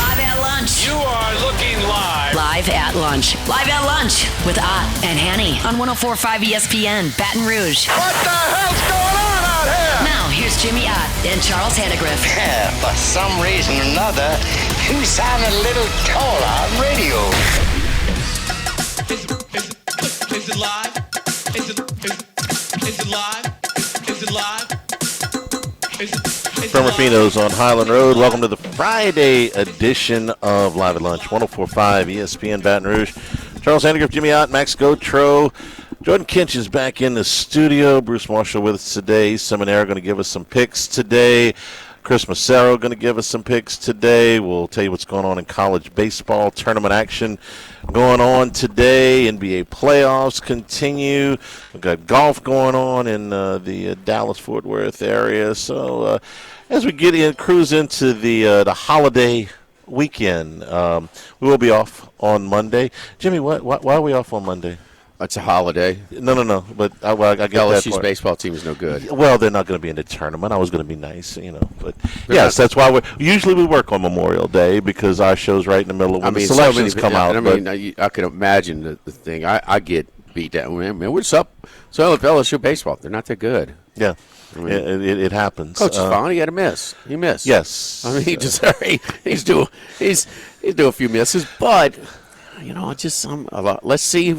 Live at lunch. You are looking live. Live at lunch. Live at lunch with Ott and Hanny on 104.5 ESPN, Baton Rouge. What the hell's going on out here? Now, here's Jimmy Ott and Charles Hannegriff. For some reason or another, you sound a little taller on radio. Is it live? Is it live? Is it live? From Rufino's on Highland Road. Welcome to the Friday edition of Live at Lunch, 104.5 ESPN Baton Rouge. Charles Hannegriff, Jimmy Ott, Max Gotro. Jordan Kinch is back in the studio. Bruce Marshall with us today. Seminara going to give us some picks today. Chris Massaro going to give us some picks today. We'll tell you what's going on in college baseball tournament action going on today. NBA playoffs continue. We've got golf going on in the Dallas-Fort Worth area. So as we cruise into the holiday weekend, we will be off on Monday. Jimmy, why are we off on Monday? It's a holiday. No. But I get LSU's that part. baseball team is no good. Well, they're not going to be in the tournament. I was going to be nice, But yes, that's why we work on Memorial Day because our show's right in the middle of when the selections come out. I can imagine the thing. I get beat down. Man, what's up? So with LSU baseball, they're not that good. Yeah. It happens. Coach is fine. He had a miss. He missed. Yes. I mean, he's do a few misses, but. Let's see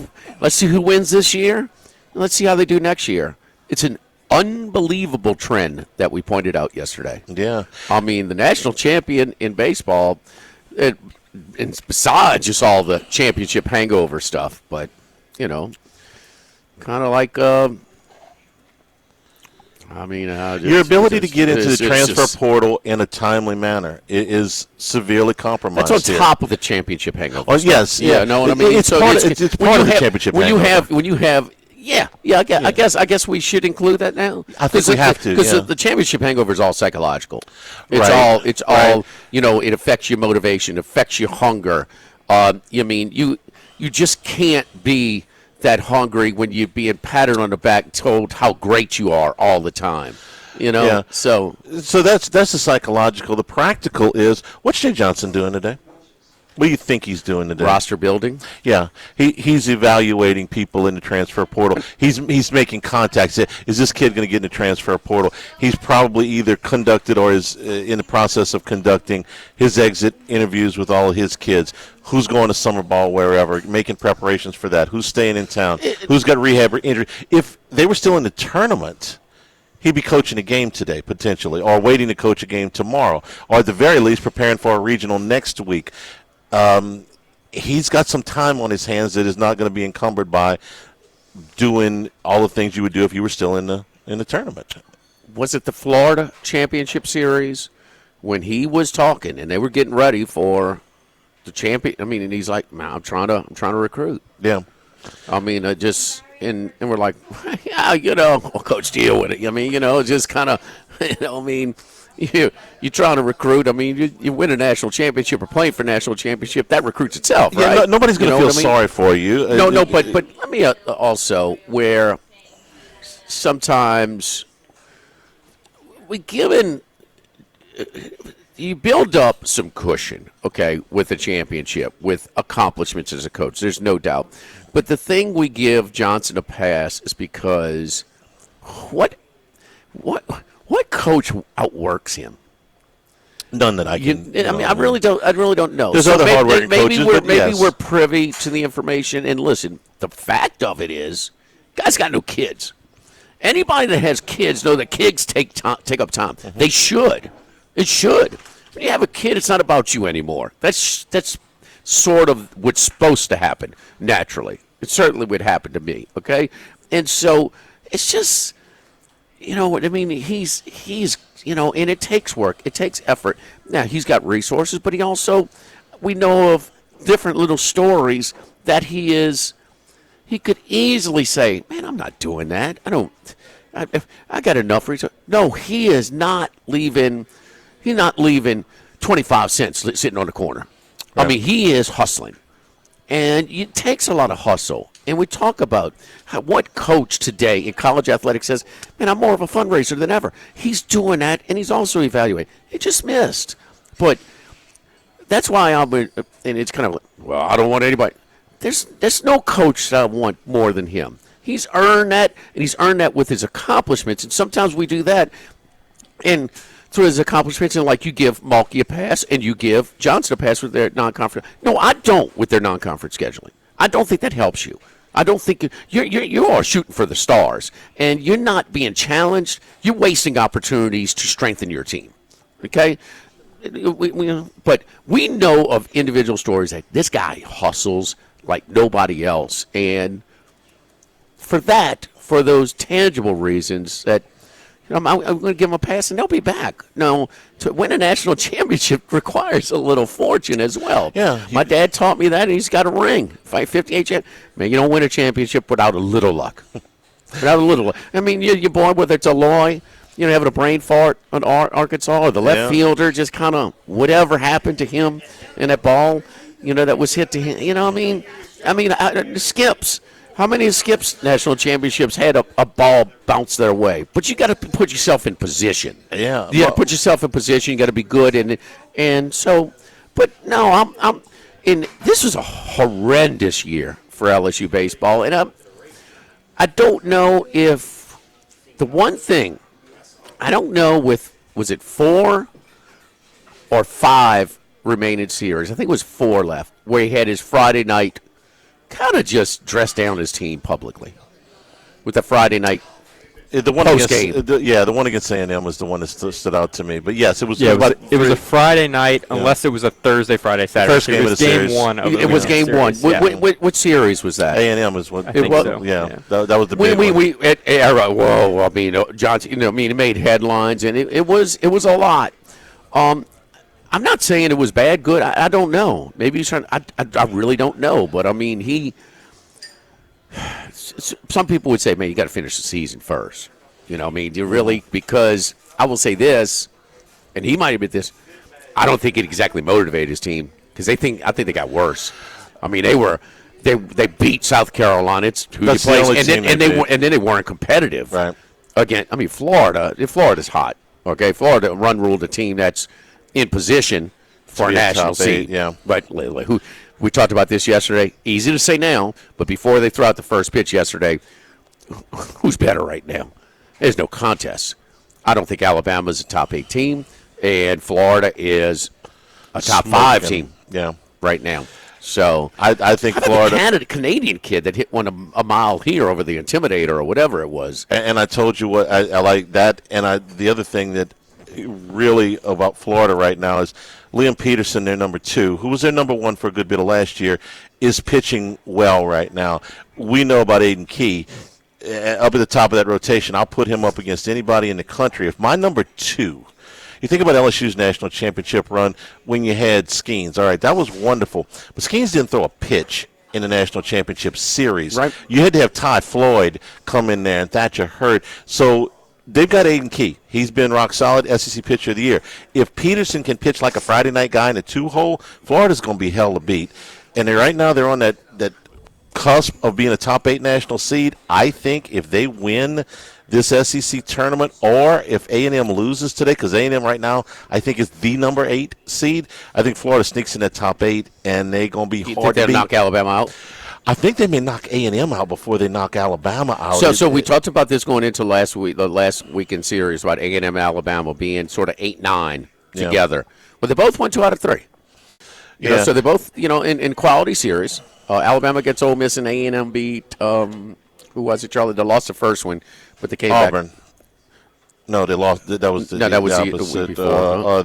who wins this year, and let's see how they do next year. It's an unbelievable trend that we pointed out yesterday. Yeah. I mean, the national champion in baseball, and besides just all the championship hangover stuff, but, kind of like your ability to get into the transfer portal in a timely manner is severely compromised. That's on top of the championship hangover. Oh, yes, yeah. No, what I mean, it's part of the championship hangover. I guess we should include that now. I think we have to because the championship hangover is all psychological. It's right. all. It affects your motivation, affects your hunger. You just can't be that hungry when you're being patted on the back, told how great you are all the time. Yeah. So that's the psychological. The practical is, what's Jay Johnson doing today? What do you think he's doing today? Roster building. Yeah, he's evaluating people in the transfer portal. He's making contacts. Is this kid going to get in the transfer portal? He's probably either conducted or is in the process of conducting his exit interviews with all of his kids. Who's going to summer ball, wherever, making preparations for that? Who's staying in town? Who's got rehab or injury? If they were still in the tournament, he'd be coaching a game today, potentially, or waiting to coach a game tomorrow, or at the very least preparing for a regional next week. He's got some time on his hands that is not going to be encumbered by doing all the things you would do if you were still in the tournament. Was it the Florida Championship Series when he was talking and they were getting ready for the champion? I mean, and he's like, "Man, I'm trying to recruit." Yeah. I mean, and we're like, yeah, coach, deal with it. I mean, just kind of, you're trying to recruit. I mean, you win a national championship or playing for a national championship, that recruits itself, right? Yeah, nobody's going to feel sorry for you. No, but I mean, also where sometimes you build up some cushion, okay, with a championship, with accomplishments as a coach. There's no doubt. But the thing we give Johnson a pass is because what coach outworks him? None that I can. I really don't know. There's other hard-working coaches, maybe we're privy to the information. And listen, the fact of it is, guys got no kids. Anybody that has kids know that kids take up time. Mm-hmm. They should. It should. When you have a kid, it's not about you anymore. That's sort of what's supposed to happen naturally. It certainly would happen to me. Okay, and so it's just. What I mean? He's and it takes work. It takes effort. Now, he's got resources, but we know of different little stories that he could easily say, man, I'm not doing that. I got enough resources. No, he is not leaving. He's not leaving 25 cents sitting on the corner. Right. I mean, he is hustling. And it takes a lot of hustle. And we talk about what coach today in college athletics says, man, I'm more of a fundraiser than ever. He's doing that, and he's also evaluating. He just missed. But that's why and it's kind of like, well, I don't want anybody. There's no coach that I want more than him. He's earned that, and he's earned that with his accomplishments. And sometimes we do that, and through his accomplishments, and like you give Malky a pass, and you give Johnson a pass with their non-conference. No, I don't with their non-conference scheduling. I don't think that helps you. I don't think you are shooting for the stars, and you're not being challenged. You're wasting opportunities to strengthen your team. Okay. But we know of individual stories that this guy hustles like nobody else, and for those tangible reasons that I'm going to give them a pass and they'll be back. No, to win a national championship requires a little fortune as well. Yeah, my dad taught me that, and he's got a ring. Fight 58 man, you don't win a championship without a little luck. Without a little luck. I mean, you're born whether it's Aloy, having a brain fart on Arkansas, or the left fielder just kind of whatever happened to him and that ball, that was hit to him. I mean, Skips. How many Skips national championships had a ball bounce their way? But you got to put yourself in position. Yeah, you got to put yourself in position. You got to be good, and so. But no, I'm. And this was a horrendous year for LSU baseball, and I don't know if the one thing I don't know was it 4 or 5 remaining series? I think it was 4 left, where he had his Friday night. Kind of just dressed down his team publicly with the Friday night the one post game. The one against A&M was the one that stood out to me. But yes, it was. Yeah, it was a Friday night, unless it was a Thursday, Friday, Saturday. First game it was of the game series. one. Of it was game series. one. Yeah. What series was that? A&M was what. I think so. Yeah. That was the big one. Whoa! I mean, Johnson. It made headlines, and it was a lot. I'm not saying it was bad, good. I don't know. Maybe he's trying. I really don't know. But I mean, some people would say, man, you got to finish the season first. You really, because I will say this, and he might admit this. I don't think it exactly motivated his team because I think they got worse. I mean, they beat South Carolina. It's who That's you the play, only and team then they weren't competitive. Right. Again, I mean, Florida's hot. Okay, Florida ruled a team that's in position for a national seed. Yeah. But who we talked about this yesterday. Easy to say now, but before they threw out the first pitch yesterday, who's better right now? There's no contest. I don't think Alabama's a top 8 team, and Florida is a top 5 team. Yeah. Right now. So I think Florida. The Canadian kid that hit one a mile here over the Intimidator or whatever it was. And I told you what I like that. And the other thing that really about Florida right now is Liam Peterson, their number 2, who was their number 1 for a good bit of last year, is pitching well right now. We know about Aiden Key. Up at the top of that rotation, I'll put him up against anybody in the country. If my number 2, you think about LSU's national championship run when you had Skeens. All right, that was wonderful. But Skeens didn't throw a pitch in the national championship series. Right. You had to have Ty Floyd come in there and Thatcher Hurd. So they've got Aiden Key. He's been rock solid, SEC Pitcher of the Year. If Peterson can pitch like a Friday night guy in a 2-hole, Florida's going to be hell to beat. And right now they're on that cusp of being a top 8 national seed. I think if they win this SEC tournament, or if A&M loses today, because A&M right now I think is the number 8 seed, I think Florida sneaks in that top 8, and they're going to be hard to beat. They'll knock Alabama out? I think they may knock A&M out before they knock Alabama out. So we talked about this going into the last weekend series about A&M and Alabama being sort of 8-9 together. Well, they both won 2 out of 3. So they both, in quality series. Alabama gets Ole Miss, and A&M beat, who was it, Charlie? They lost the first one, but they came Auburn. back. No, they lost. That was the opposite. Before,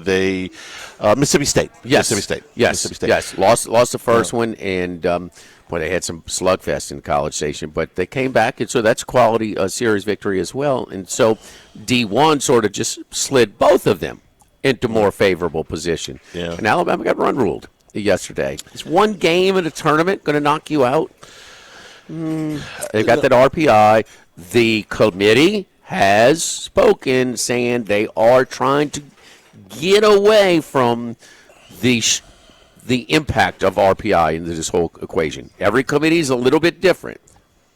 Mississippi State. Yes. Mississippi State. Yes. Mississippi State. Yes. Lost the first one, and boy, they had some slugfest in College Station, but they came back, and so that's quality series victory as well. And so D1 sort of just slid both of them into more favorable position. Yeah. And Alabama got run ruled yesterday. Is one game in a tournament going to knock you out? They've got that RPI. The committee has spoken, saying they are trying to get away from the impact of RPI into this whole equation. Every committee is a little bit different.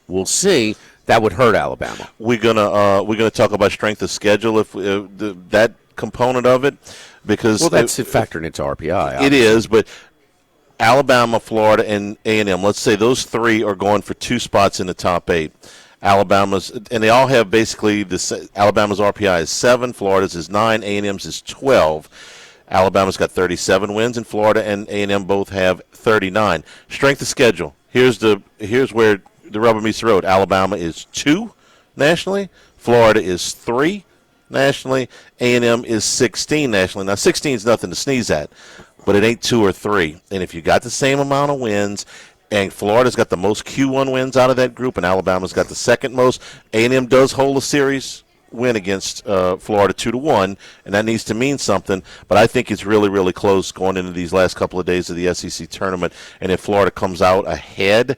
We'll see. That would hurt Alabama. We're gonna talk about strength of schedule if that component of it. because that's factored into RPI. It is, but Alabama, Florida, and A&M, let's say those three are going for 2 spots in the top 8. Alabama's, and they all have basically Alabama's RPI is 7, Florida's is 9, A&M's is 12. Alabama's got 37 wins, and Florida and A&M both have 39. Strength of schedule. Here's where the rubber meets the road. Alabama is 2 nationally. Florida is 3 nationally. A&M is 16 nationally. Now, 16 is nothing to sneeze at, but it ain't 2 or 3. And if you got the same amount of wins, and Florida's got the most Q1 wins out of that group, and Alabama's got the second most, A&M does hold a series win against Florida 2-1, and that needs to mean something. But I think it's really, really close going into these last couple of days of the SEC tournament. And if Florida comes out ahead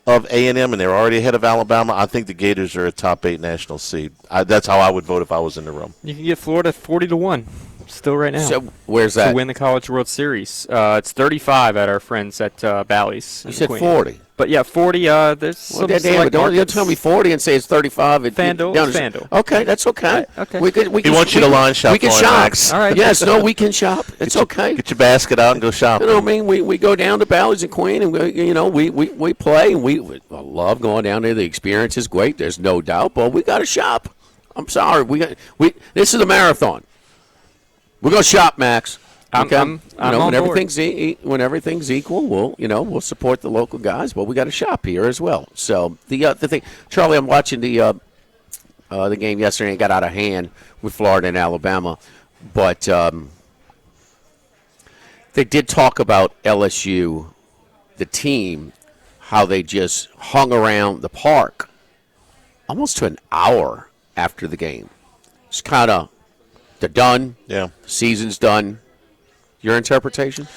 of A&M, and they're already ahead of Alabama, I think the Gators are a top 8 national seed. That's how I would vote if I was in the room. You can get Florida 40-1 still right now. So where's that? To win the College World Series. It's 35 at our friends at Bally's. You said Queen. 40. But yeah, 40. There's some select don't markets. tell me 40 and say it's 35. FanDuel. Okay, that's okay. Okay. We can wants you to line shop We can for him, shop. Max. All right. Yes, no, we can shop. It's okay. Get your basket out and go shopping. You know what I mean? We go down to Bally's and Queen, and we play, and we love going down there. The experience is great. There's no doubt, but we got to shop. I'm sorry. This is a marathon. We're gonna shop, Max. Okay? I'm on when board. everything's equal, we'll support the local guys, but we got to shop here as well. So the thing, Charlie, I'm watching the game yesterday. It got out of hand with Florida and Alabama, but they did talk about LSU, the team, how they just hung around the park almost to an hour after the game. It's kind of, they're done. Yeah. The season's done. Your interpretation?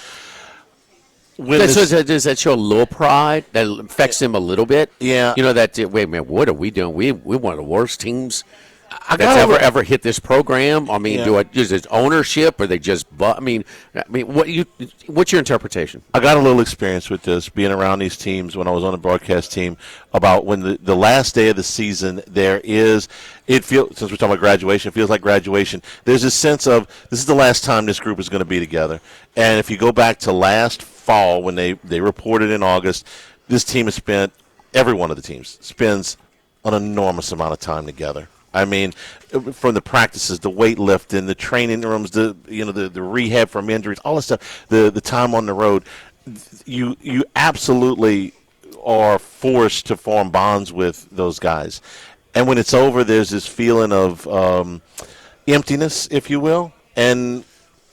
Does Does that show a little pride that affects him a little bit? Yeah. You know, wait a minute, what are we doing? We're one of the worst teams that's gotta ever hit this program. I mean, is it ownership or they just? What's your interpretation? I got a little experience with this, being around these teams when I was on the broadcast team, about when the last day of the season, since we're talking about graduation, it feels like graduation. There's a sense of, this is the last time this group is going to be together. And if you go back to last fall when they reported in August, this team has spent, every one of the teams spends an enormous amount of time together. I mean, from the practices, the weightlifting, the training rooms, the rehab from injuries, all this stuff, the time on the road, you absolutely are forced to form bonds with those guys. And when it's over, there's this feeling of emptiness, if you will. And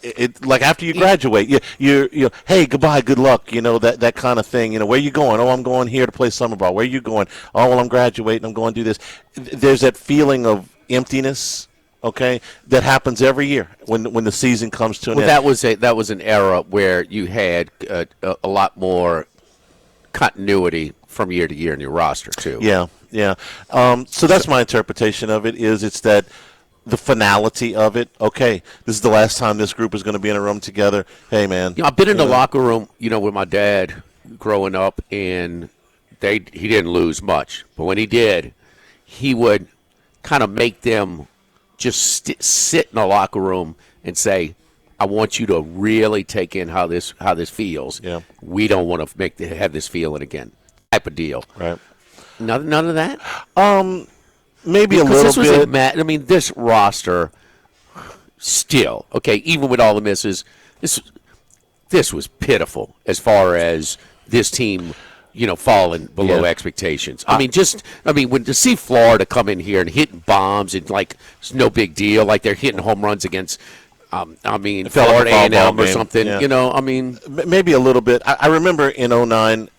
it like after you graduate, you hey, goodbye, good luck, that kind of thing. Where you going? Oh, I'm going here to play summer ball. Where you going? Oh, well, I'm graduating. I'm going to do this. There's that feeling of emptiness, okay, that happens every year when the season comes to an end. That was an era where you had a lot more continuity from year to year in your roster too. Yeah. So that's my interpretation of it. It's that the finality of it. Okay, this is the last time this group is going to be in a room together. Hey, man. I've been in the locker room, with my dad growing up, and he didn't lose much. But when he did, he would kind of make them just sit in the locker room and say, I want you to really take in how this feels. Yeah. We don't want to have this feeling again. Type of deal. Right. None of that? Maybe a little bit. This roster still, okay, even with all the misses, this was pitiful as far as this team, falling below expectations. When to see Florida come in here and hitting bombs and it's no big deal, like they're hitting home runs against Florida A&M or something, Maybe a little bit. I remember in 2009,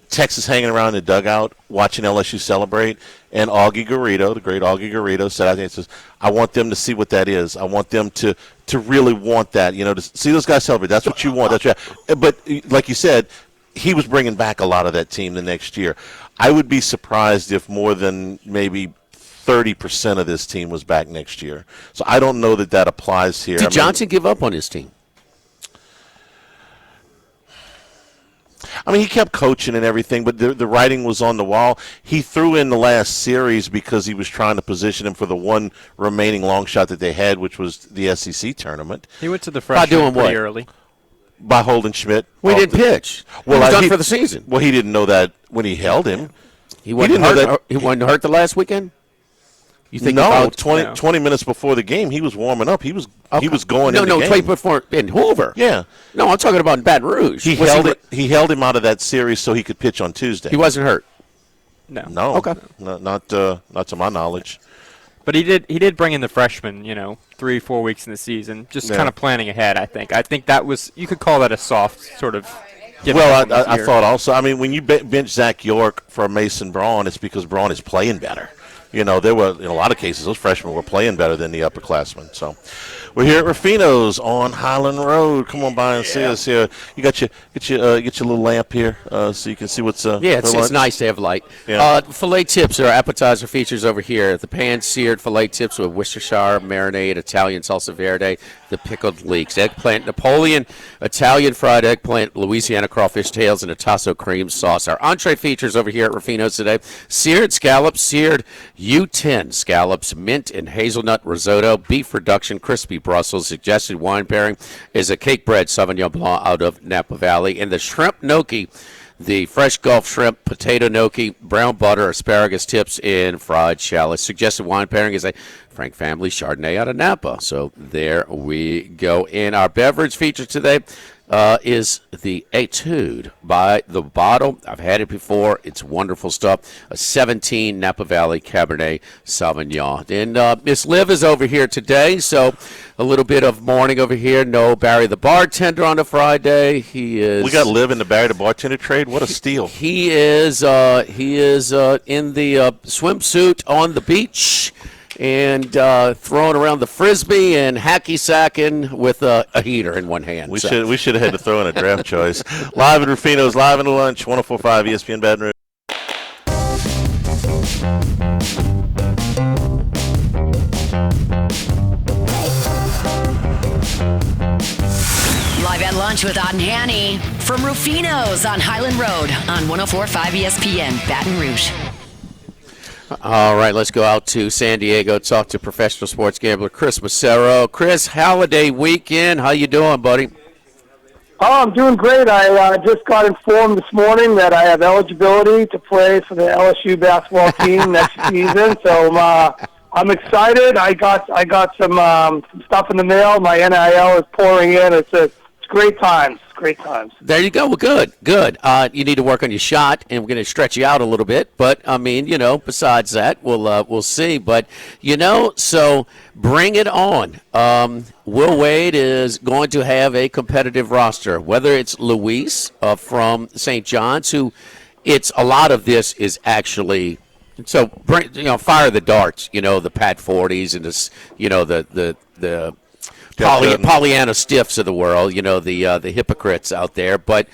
Texas hanging around in the dugout watching LSU celebrate, and Augie Garrido, the great Augie Garrido, said, "I says, I want them to see what that is. I want them to really want that, to see those guys celebrate. That's what you want. That's right." But like you said, he was bringing back a lot of that team the next year. I would be surprised if more than maybe 30% of this team was back next year. So I don't know that applies here. Did Johnson give up on his team? I mean, he kept coaching and everything, but the writing was on the wall. He threw in the last series because he was trying to position him for the one remaining long shot that they had, which was the SEC tournament. He went to the freshman pretty early. By Holden Schmidt. We didn't pitch. Well, he was done for the season. Well, he didn't know that when he held him. He wasn't hurt the last weekend? You think no, 20 minutes before the game, he was warming up. He was going in the game. 20 before in Hoover. Yeah. No, I'm talking about in Baton Rouge. He held him out of that series so he could pitch on Tuesday. He wasn't hurt. No. Okay. Not to my knowledge. But he did bring in the freshman, 3-4 weeks in the season, just kind of planning ahead, I think. I think that was, you could call that a soft sort of. Well, I thought also, I mean, when you bench Zach York for Mason Braun, it's because Braun is playing better. There were, in a lot of cases, those freshmen were playing better than the upperclassmen. So we're here at Rufino's on Highland Road. Come on by and see us here. You get your little lamp here so you can see what's it's nice to have light. Yeah. Filet tips are appetizer features over here. The pan-seared filet tips with Worcestershire marinade, Italian salsa verde, the pickled leeks, eggplant Napoleon, Italian fried eggplant, Louisiana crawfish tails, and a tasso cream sauce. Our entree features over here at Rufino's today: seared scallops, seared U10 scallops, mint and hazelnut risotto, beef reduction, crispy Brussels. Suggested wine pairing is a cake bread Sauvignon Blanc out of Napa Valley, and the shrimp gnocchi, the fresh Gulf shrimp, potato gnocchi, brown butter, asparagus tips, and fried shallots. Suggested wine pairing is a Frank Family Chardonnay out of Napa. So there we go. And our beverage feature today is the Etude by the bottle. I've had it before. It's wonderful stuff. A 17 Napa Valley Cabernet Sauvignon. And Miss Liv is over here today, so a little bit of morning over here. No Barry the bartender on a Friday. He is. We got Liv in the Barry the bartender trade. What a steal! He is in the swimsuit on the beach. And throwing around the frisbee and hacky sacking with a heater in one hand. We should have had to throw in a draft choice. Live at Rufino's, live in the lunch, 104.5 ESPN Baton Rouge. Live at lunch with Ott and Hanny from Rufino's on Highland Road on 104.5 ESPN Baton Rouge. All right, let's go out to San Diego, talk to professional sports gambler Chris Macero. Chris, holiday weekend, how you doing, buddy? Oh, I'm doing great. I just got informed this morning that I have eligibility to play for the LSU basketball team next season. So I'm excited. I got some stuff in the mail. My NIL is pouring in. It's great times. Great times. There you go. Well, good. You need to work on your shot, and we're going to stretch you out a little bit. But I mean, besides that, we'll see. But so bring it on. Will Wade is going to have a competitive roster. Whether it's Luis from St. John's, who it's a lot of this is actually. So bring fire the darts. The Pat 40s and the Pollyanna stiffs of the world, the hypocrites out there. But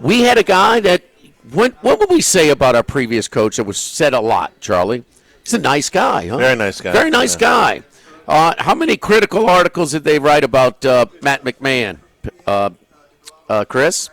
we had a guy that, what would we say about our previous coach that was said a lot, Charlie? He's a nice guy, huh? Very nice guy. Very nice guy. How many critical articles did they write about Matt McMahon, Chris?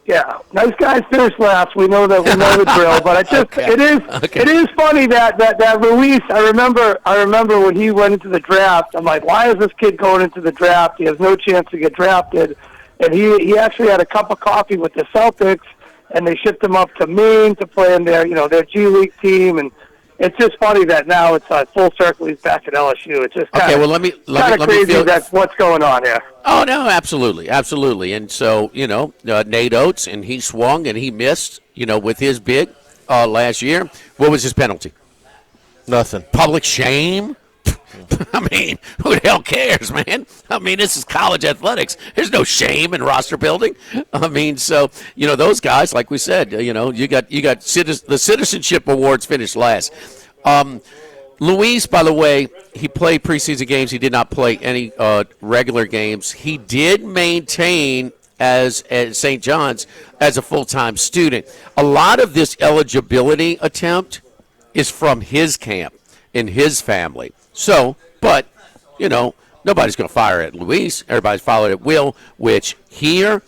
Yeah, nice guys finish last. We know the drill, but it is funny that Ruiz. I remember when he went into the draft. I'm like, why is this kid going into the draft? He has no chance to get drafted, and he actually had a cup of coffee with the Celtics, and they shipped him up to Maine to play in their G League team, and it's just funny that now it's full circle. He's back at LSU. It's just kind of crazy. That's what's going on here. Oh no, absolutely. And so Nate Oates, and he swung and he missed. With his big last year. What was his penalty? Nothing. Public shame. I mean, who the hell cares, man? I mean, this is college athletics. There's no shame in roster building. I mean, so those guys, like we said, you got the citizenship awards finished last. Luis, by the way, he played preseason games. He did not play any regular games. He did maintain as St. John's as a full-time student. A lot of this eligibility attempt is from his camp and his family. So, but, nobody's going to fire at Luis. Everybody's followed at Will, which here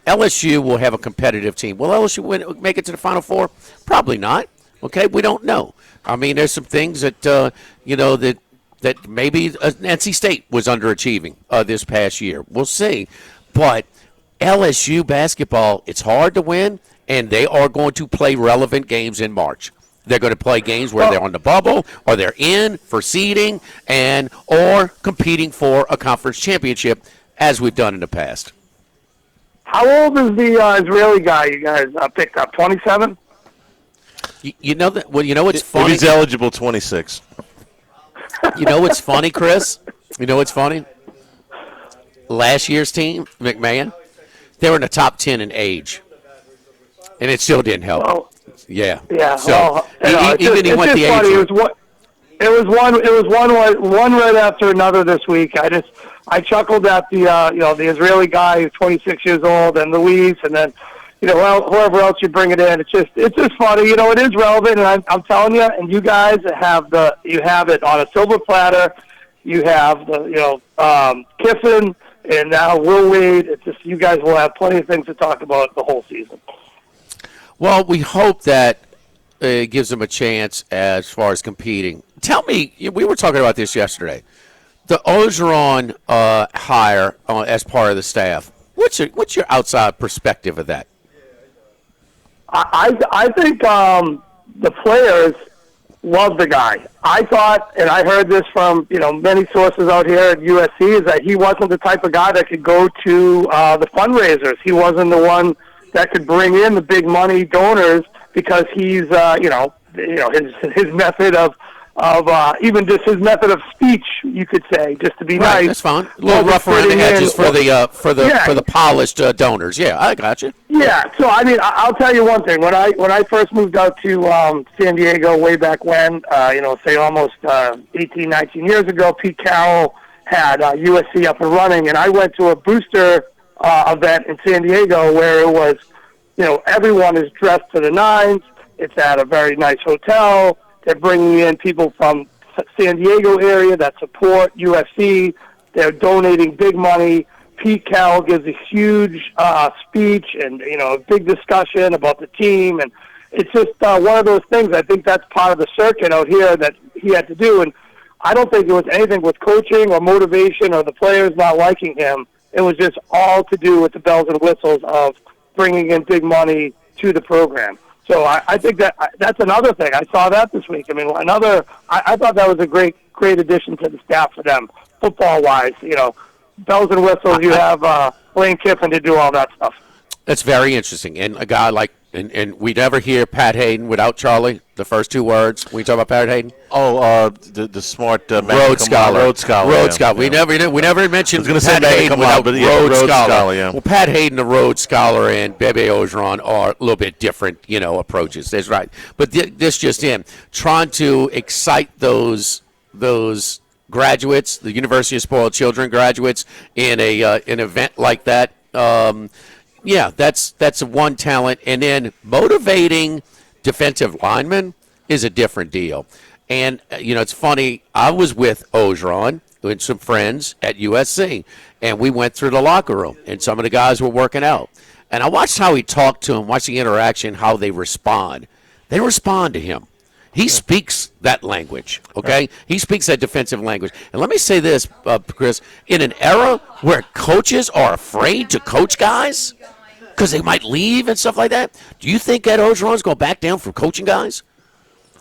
LSU will have a competitive team. Will LSU make it to the Final Four? Probably not. Okay, we don't know. I mean, there's some things that that maybe NC State was underachieving this past year. We'll see. But LSU basketball, it's hard to win, and they are going to play relevant games in March. They're going to play games where they're on the bubble, or they're in for seeding, or competing for a conference championship, as we've done in the past. How old is the Israeli guy you guys picked up? 27? You know that. Well, you know what's funny. If he's eligible, 26. You know what's funny, Chris? You know what's funny? Last year's team, McMahon, they were in the top 10 in age, and it still didn't help. Well, yeah. So even he went the age. It was one right after another this week. I chuckled at the the Israeli guy who's 26 years old, and Luis, and then whoever else you bring it in. It's just funny. It is relevant, and I'm telling you, and you guys have it on a silver platter. You have Kiffin, and now Will Wade. It's just you guys will have plenty of things to talk about the whole season. Well, we hope that it gives them a chance as far as competing. Tell me, we were talking about this yesterday. The Ogeron hire as part of the staff. What's your outside perspective of that? I think the players love the guy. I thought, and I heard this from many sources out here at USC, is that he wasn't the type of guy that could go to the fundraisers. He wasn't the one that could bring in the big money donors because he's his method of even just his method of speech, you could say, just to be nice. That's fine. A little rough around the edges for the polished donors. Yeah, I got you. Yeah. So I mean, I'll tell you one thing. When I first moved out to San Diego way back when, say almost 18, 19 years ago, Pete Carroll had USC up and running, and I went to a booster event in San Diego where it was, everyone is dressed to the nines. It's at a very nice hotel. They're bringing in people from San Diego area that support USC. They're donating big money. Pete Carroll gives a huge speech and, a big discussion about the team. And it's just one of those things. I think that's part of the circuit out here that he had to do. And I don't think it was anything with coaching or motivation or the players not liking him. It was just all to do with the bells and whistles of bringing in big money to the program. So I think that's another thing. I saw that this week. I mean, I thought that was a great addition to the staff for them, football-wise. Bells and whistles, you have Lane Kiffin to do all that stuff. That's very interesting. And a guy like, and we never hear Pat Hayden without Charlie, the first two words. When you talk about Pat Hayden? Oh, the smart Rhodes Scholar. Rhodes Scholar. Rhodes Scholar. We never mentioned Pat Hayden without Rhodes Scholar. Yeah. Well, Pat Hayden, the Rhodes Scholar, and Bebe Ogeron are a little bit different, approaches. That's right. But this just in, trying to excite those graduates, the University of Spoiled Children graduates, in an event like that. Yeah, that's one talent. And then motivating defensive linemen is a different deal. And, it's funny. I was with Ogeron and some friends at USC, and we went through the locker room, and some of the guys were working out. And I watched how he talked to them, watched the interaction, how they respond. They respond to him. He speaks that language, okay? Right. He speaks that defensive language. And let me say this, Chris, in an era where coaches are afraid to coach guys because they might leave and stuff like that, do you think Ed Ogeron's going to back down from coaching guys,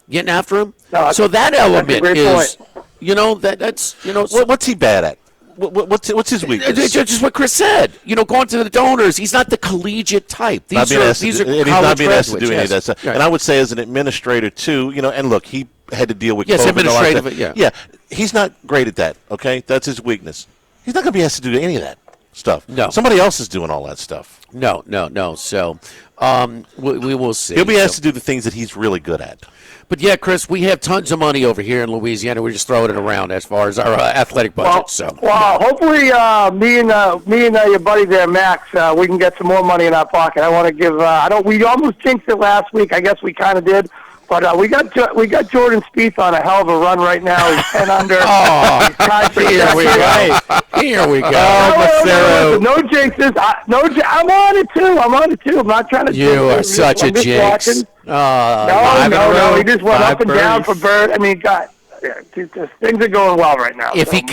getting after him? No, so that element is, what's he bad at? What's his weakness? Just what Chris said. Going to the donors. He's not the collegiate type. These are he's not being asked to do any of that stuff. Right. And I would say as an administrator too, and look, he had to deal with COVID administrative. Yeah, he's not great at that. Okay, that's his weakness. He's not going to be asked to do any of that stuff. No, somebody else is doing all that stuff. No. So we will see. He'll be asked to do the things that he's really good at. But yeah, Chris, we have tons of money over here in Louisiana. We're just throwing it around as far as our athletic budget. Well, hopefully, me and your buddy there, Max, we can get some more money in our pocket. I want to give. We almost jinxed it last week. I guess we kind of did. But we got Jordan Spieth on a hell of a run right now. He's 10 under. Oh, here we go. Here we go. No jinxes. I'm on it too. I'm not trying to. You are such a jinx. No. He just went up and down for bird. I mean, God. Yeah, things are going well right now. If he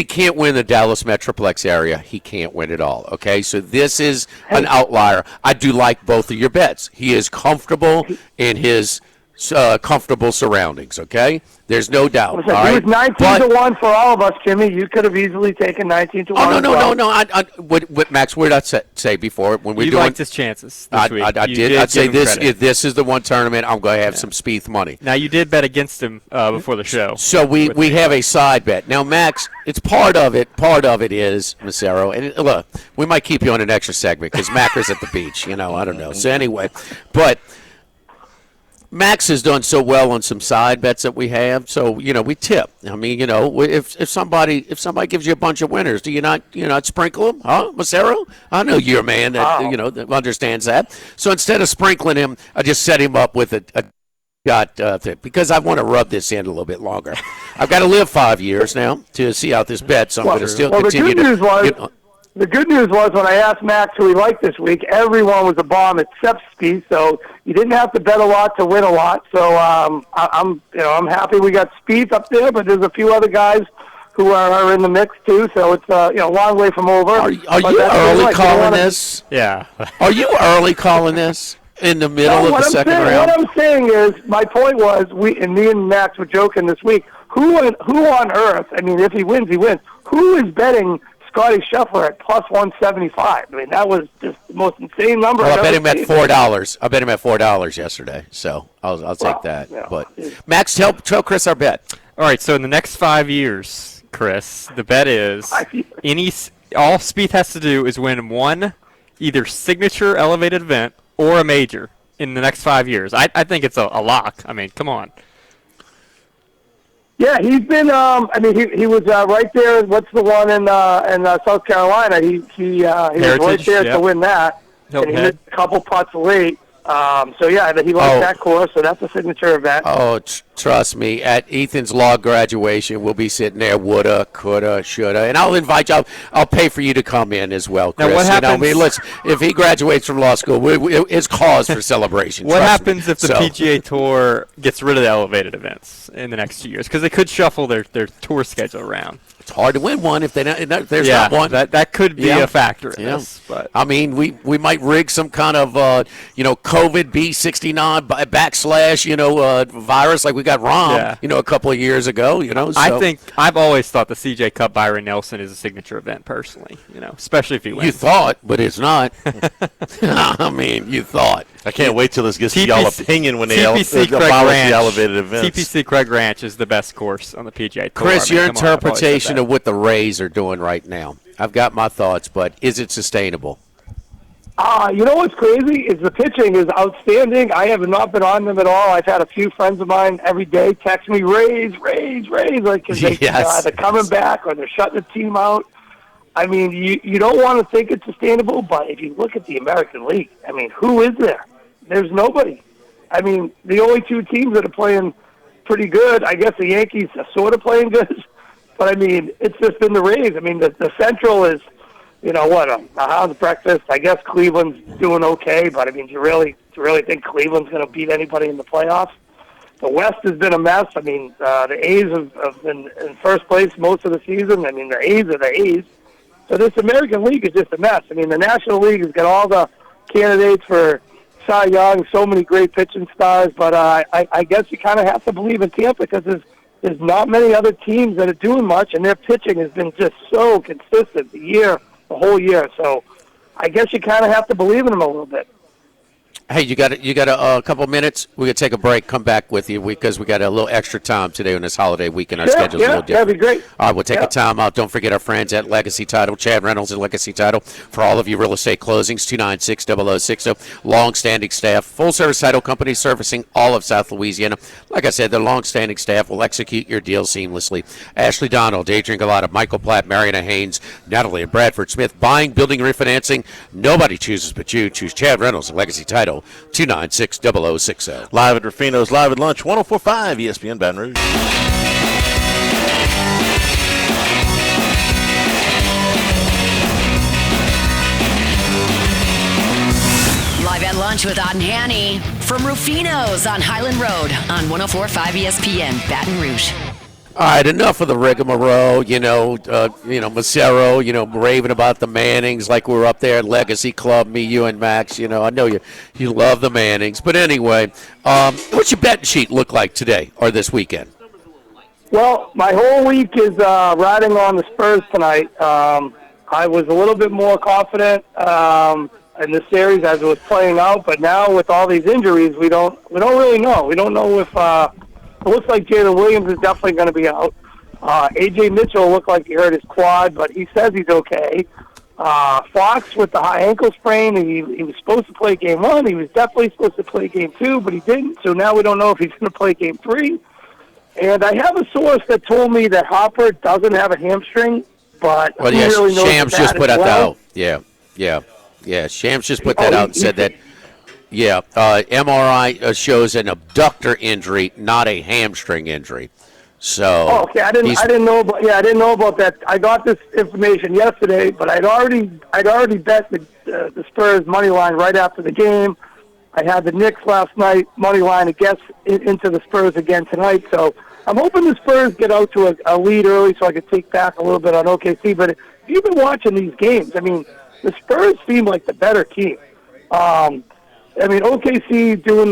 can't win the Dallas Metroplex area, he can't win it all. Okay, so this is an outlier. I do like both of your bets. He is comfortable in his comfortable surroundings. Okay, there's no doubt. Listen, he was 19-1 for all of us, Jimmy. You could have easily taken 19-1. Oh no. What Max? What did I say before when we liked his chances this week. I did. I'd say this. If this is the one tournament, I'm going to have some Spieth money. Now you did bet against him before the show. So we have a side bet now, Max. It's part of it. Part of it is Massaro, and look, we might keep you on an extra segment because Macker's at the beach. I don't know. So anyway, but. Max has done so well on some side bets that we have, so we tip. I mean, if somebody gives you a bunch of winners, do you not sprinkle them, huh, Massaro? I know you're a man that that understands that. So instead of sprinkling him, I just set him up with a because I want to rub this in a little bit longer. I've got to live 5 years now to see out this bet, so I'm going to still continue to. The good news was when I asked Max who he liked this week, everyone was a bomb except Spieth, so you didn't have to bet a lot to win a lot. So I'm happy we got Spieth up there, but there's a few other guys who are in the mix too. So it's a long way from over. Are you early calling this? Yeah. Are you early calling this in the middle of the second round? What I'm saying is, my point was, me and Max were joking this week. Who on earth? I mean, if he wins, he wins. Who is betting Scotty Scheffler at plus 175. I mean, that was just the most insane number. Well, I bet him at $4. I bet him at $4 yesterday, so I'll take that. Yeah. But Max, tell Chris our bet. All right, so in the next 5 years, Chris, the bet is all Spieth has to do is win one either signature elevated event or a major in the next 5 years. I think it's a lock. I mean, come on. Yeah, he's been. He was right there. What's the one in South Carolina? He was right there to win that, and he hit a couple putts late. So yeah, he likes that course. So that's a signature event. Oh, trust me. At Ethan's law graduation, we'll be sitting there. Woulda, coulda, shoulda, and I'll invite you. I'll pay for you to come in as well, Chris. Now what happens? If he graduates from law school, it's cause for celebration. What happens if the PGA Tour gets rid of the elevated events in the next 2 years? Because they could shuffle their tour schedule around. It's hard to win one if there's not one. That could be a factor in this. But I mean, we might rig some kind of COVID B69 / virus like we got Rahm a couple of years ago. So. I think I've always thought the CJ Cup Byron Nelson is a signature event personally. Especially if he wins. You thought, but it's not. I mean, you thought. I can't wait till this gets to y'all opinion when they abolish the elevated events. TPC Craig Ranch is the best course on the PGA Tour. Chris, your interpretation of what the Rays are doing right now. I've got my thoughts, but is it sustainable? You know what's crazy is the pitching is outstanding. I have not been on them at all. I've had a few friends of mine every day text me, Rays, like cause they're coming back or they're shutting the team out. I mean, you don't want to think it's sustainable, but if you look at the American League, I mean, who is there? There's nobody. I mean, the only two teams that are playing pretty good, I guess the Yankees are sort of playing good, but I mean, it's just been the Rays. I mean, the Central is, a hound's breakfast. I guess Cleveland's doing okay, but I mean, do you really think Cleveland's going to beat anybody in the playoffs? The West has been a mess. I mean, the A's have been in first place most of the season. I mean, the A's are the A's. So this American League is just a mess. I mean, the National League has got all the candidates for Cy Young, so many great pitching stars, but I guess you kind of have to believe in Tampa because there's not many other teams that are doing much, and their pitching has been just so consistent the whole year. So I guess you kind of have to believe in them a little bit. Hey, you got a couple minutes? We could take a break, come back with you because we got a little extra time today on this holiday weekend. Our schedule's a little different. That'd be great. All right, we'll take a time out. Don't forget our friends at Legacy Title, Chad Reynolds at Legacy Title. For all of you real estate closings, 296-0060. Long-standing staff, full-service title company servicing all of South Louisiana. Like I said, the long-standing staff will execute your deal seamlessly. Ashley Donald, Adrian Galata, Michael Platt, Mariana Haynes, Natalie and Bradford Smith. Buying, building, refinancing. Nobody chooses but you. Choose Chad Reynolds at Legacy Title. 296-0060. Live at Rufino's, live at lunch, 104.5 ESPN Baton Rouge. Live at lunch with Ott and Hanny from Rufino's on Highland Road on 104.5 ESPN Baton Rouge. All right, enough of the rigmarole, Macero, raving about the Mannings like we were up there at Legacy Club, me, you, and Max. I know you love the Mannings. But anyway, what's your betting sheet look like today or this weekend? Well, my whole week is riding on the Spurs tonight. I was a little bit more confident in the series as it was playing out, but now with all these injuries, we don't really know. We don't know if it looks like Jalen Williams is definitely going to be out. A.J. Mitchell looked like he hurt his quad, but he says he's okay. Fox with the high ankle sprain, he was supposed to play game 1. He was definitely supposed to play game 2, but he didn't. So now we don't know if he's going to play game 3. And I have a source that told me that Hopper doesn't have a hamstring, but well, who yes, really knows Shams that just put as that well? out. Yeah. Shams just put that out and said that. Yeah, MRI shows an abductor injury, not a hamstring injury. So. Okay. I didn't know about that. I got this information yesterday, but I'd already bet the Spurs money line right after the game. I had the Knicks last night money line against into the Spurs again tonight. So I'm hoping the Spurs get out to a lead early so I could take back a little bit on OKC. But if you've been watching these games, I mean, the Spurs seem like the better team. OKC doing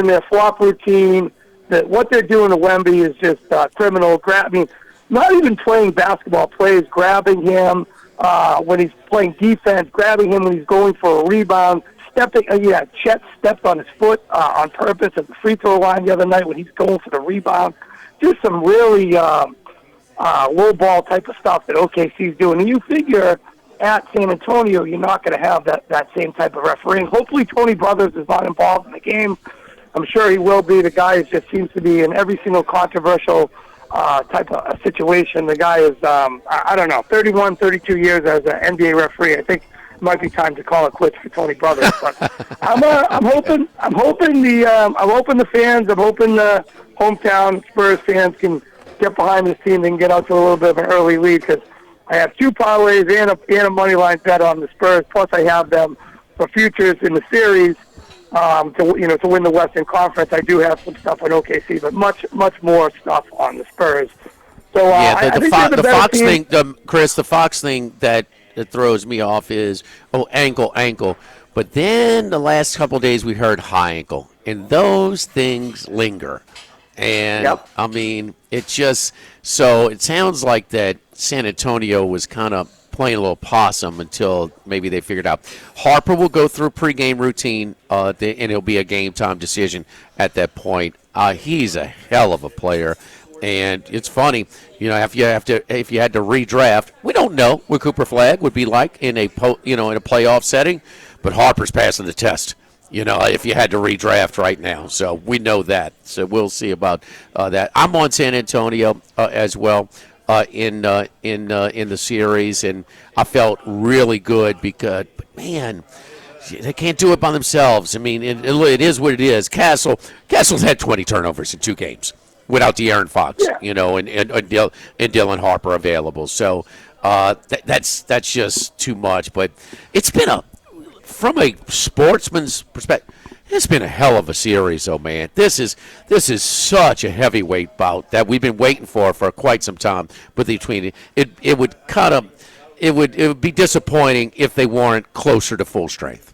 their flop routine. What they're doing to Wemby is just criminal. Not even playing basketball plays, grabbing him when he's playing defense, grabbing him when he's going for a rebound, stepping. Chet stepped on his foot on purpose at the free throw line the other night when he's going for the rebound. Just some really low ball type of stuff that OKC's doing. And you figure at San Antonio, you're not going to have that same type of refereeing. Hopefully Tony Brothers is not involved in the game. I'm sure he will be. The guy just seems to be in every single controversial type of situation. The guy is, 31, 32 years as an NBA referee. I think it might be time to call it quits for Tony Brothers. But I'm hoping the fans, I'm hoping the hometown Spurs fans can get behind this team and get out to a little bit of an early lead, because I have 2 parlays and a money line bet on the Spurs. Plus, I have them for futures in the series to win the Western Conference. I do have some stuff on OKC, but much more stuff on the Spurs. So the Fox thing, Chris. The Fox thing that throws me off is ankle. But then the last couple of days we heard high ankle, and those things linger. And yep. I mean, it sounds like that San Antonio was kind of playing a little possum until maybe they figured out. Harper will go through pregame routine, and it'll be a game time decision at that point. He's a hell of a player, and it's funny, if you had to redraft, we don't know what Cooper Flagg would be like in a playoff setting, but Harper's passing the test. If you had to redraft right now. So we know that. So we'll see about that. I'm on San Antonio as well in the series, and I felt really good because, man, they can't do it by themselves. I mean, it is what it is. Castle's had 20 turnovers in 2 games without De'Aaron Fox, and Dylan Harper available. So that's just too much. But it's been from a sportsman's perspective, it's been a hell of a series, though, man. This is such a heavyweight bout that we've been waiting for quite some time. But between it would be disappointing if they weren't closer to full strength.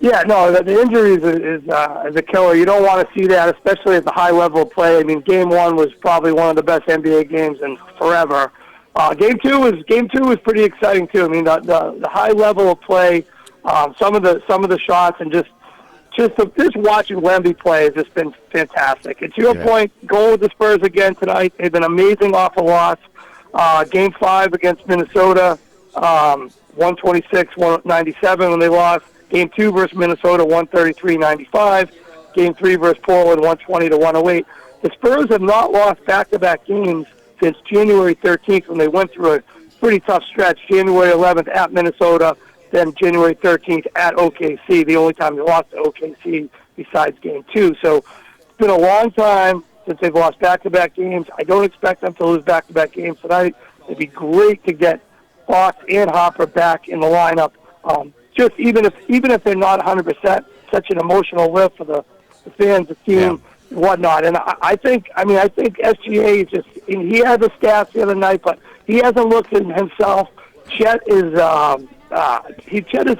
Yeah, no, the injuries is a killer. You don't want to see that, especially at the high level of play. I mean, Game 1 was probably one of the best NBA games in forever. Game two was pretty exciting too. I mean, the high level of play, some of the shots, and just watching Wemby play has just been fantastic. And to your point, going with the Spurs again tonight, they've been amazing off a loss. Game 5 against Minnesota, 126-197 when they lost. Game 2 versus Minnesota, 133-95. Game 3 versus Portland, 120-108. The Spurs have not lost back-to-back games since January 13th when they went through a pretty tough stretch. January 11th at Minnesota, then January 13th at OKC, the only time they lost to OKC besides Game 2. So it's been a long time since they've lost back-to-back games. I don't expect them to lose back-to-back games tonight. It'd be great to get Fox and Hopper back in the lineup. Just even if they're not 100%, such an emotional lift for the fans, the team, and whatnot. And I think SGA is just, and he had the stats the other night, but he hasn't looked at himself. Chet is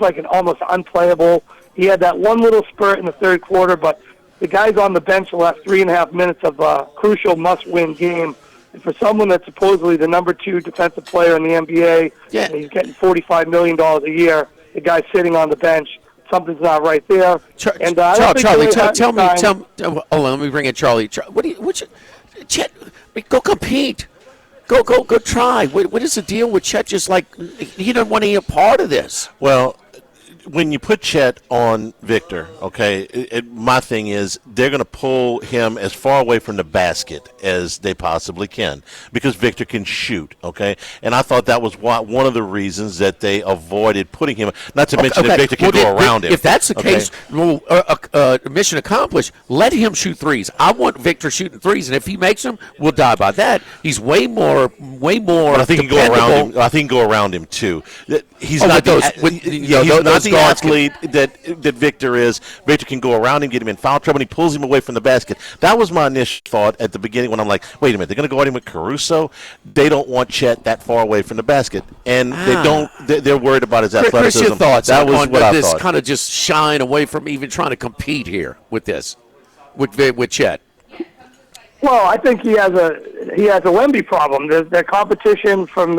like an almost unplayable. He had that one little spurt in the third quarter, but the guy's on the bench the last 3.5 minutes of a crucial must-win game. And for someone that's supposedly the number 2 defensive player in the NBA, and he's getting $45 million a year, the guy's sitting on the bench. Something's not right there. Charlie, tell me. Hold on, let me bring in Charlie. Chet, go compete. Go try. What is the deal with Chet? Just like he doesn't want to be a part of this. Well, when you put Chet on Victor, okay, my thing is they're going to pull him as far away from the basket as they possibly can because Victor can shoot, okay? And I thought that was one of the reasons that they avoided putting him, not to mention that Victor can go around him. If that's the case, mission accomplished. Let him shoot threes. I want Victor shooting threes, and if he makes them, we'll die by that. He's way more. But I think he can go around him. I think he can go around him too. He's not the athlete that Victor is. Victor can go around him, get him in foul trouble, and he pulls him away from the basket. That was my initial thought at the beginning when I'm like, wait a minute, they're going to guard him with Caruso? They don't want Chet that far away from the basket. And they're worried about his athleticism. Chris, your thoughts that was on what I this thought. kind of just shying away from even trying to compete here with this, with Chet? Well, I think he has a Wemby problem. The competition from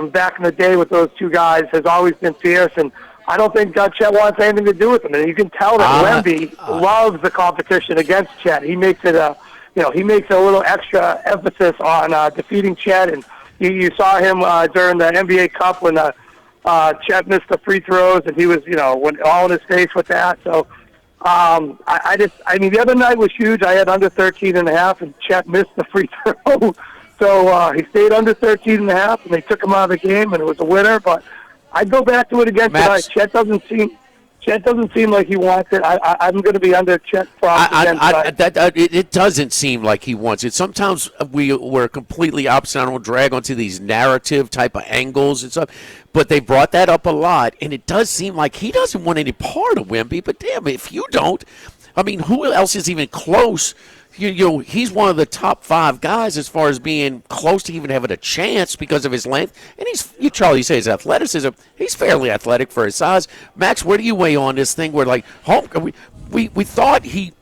back in the day with those two guys has always been fierce, and I don't think Chet wants anything to do with them. And you can tell that Wemby loves the competition against Chet. He makes it a little extra emphasis on defeating Chet. And you saw him during the NBA Cup when Chet missed the free throws, and he was went all in his face with that. So. The other night was huge. I had under 13.5, and Chet missed the free throw. So he stayed under 13.5, and they took him out of the game, and it was a winner. But I'd go back to it again tonight. Chet doesn't seem like he wants it. I'm going to be under Chet again tonight. It doesn't seem like he wants it. Sometimes we're completely opposite. I don't drag onto these narrative type of angles and stuff. But they brought that up a lot, and it does seem like he doesn't want any part of Wemby. But damn, if you don't, I mean, who else is even close? He's one of the top 5 guys as far as being close to even having a chance because of his length. And Charlie, you say his athleticism. He's fairly athletic for his size. Max, where do you weigh on this thing? Where we thought he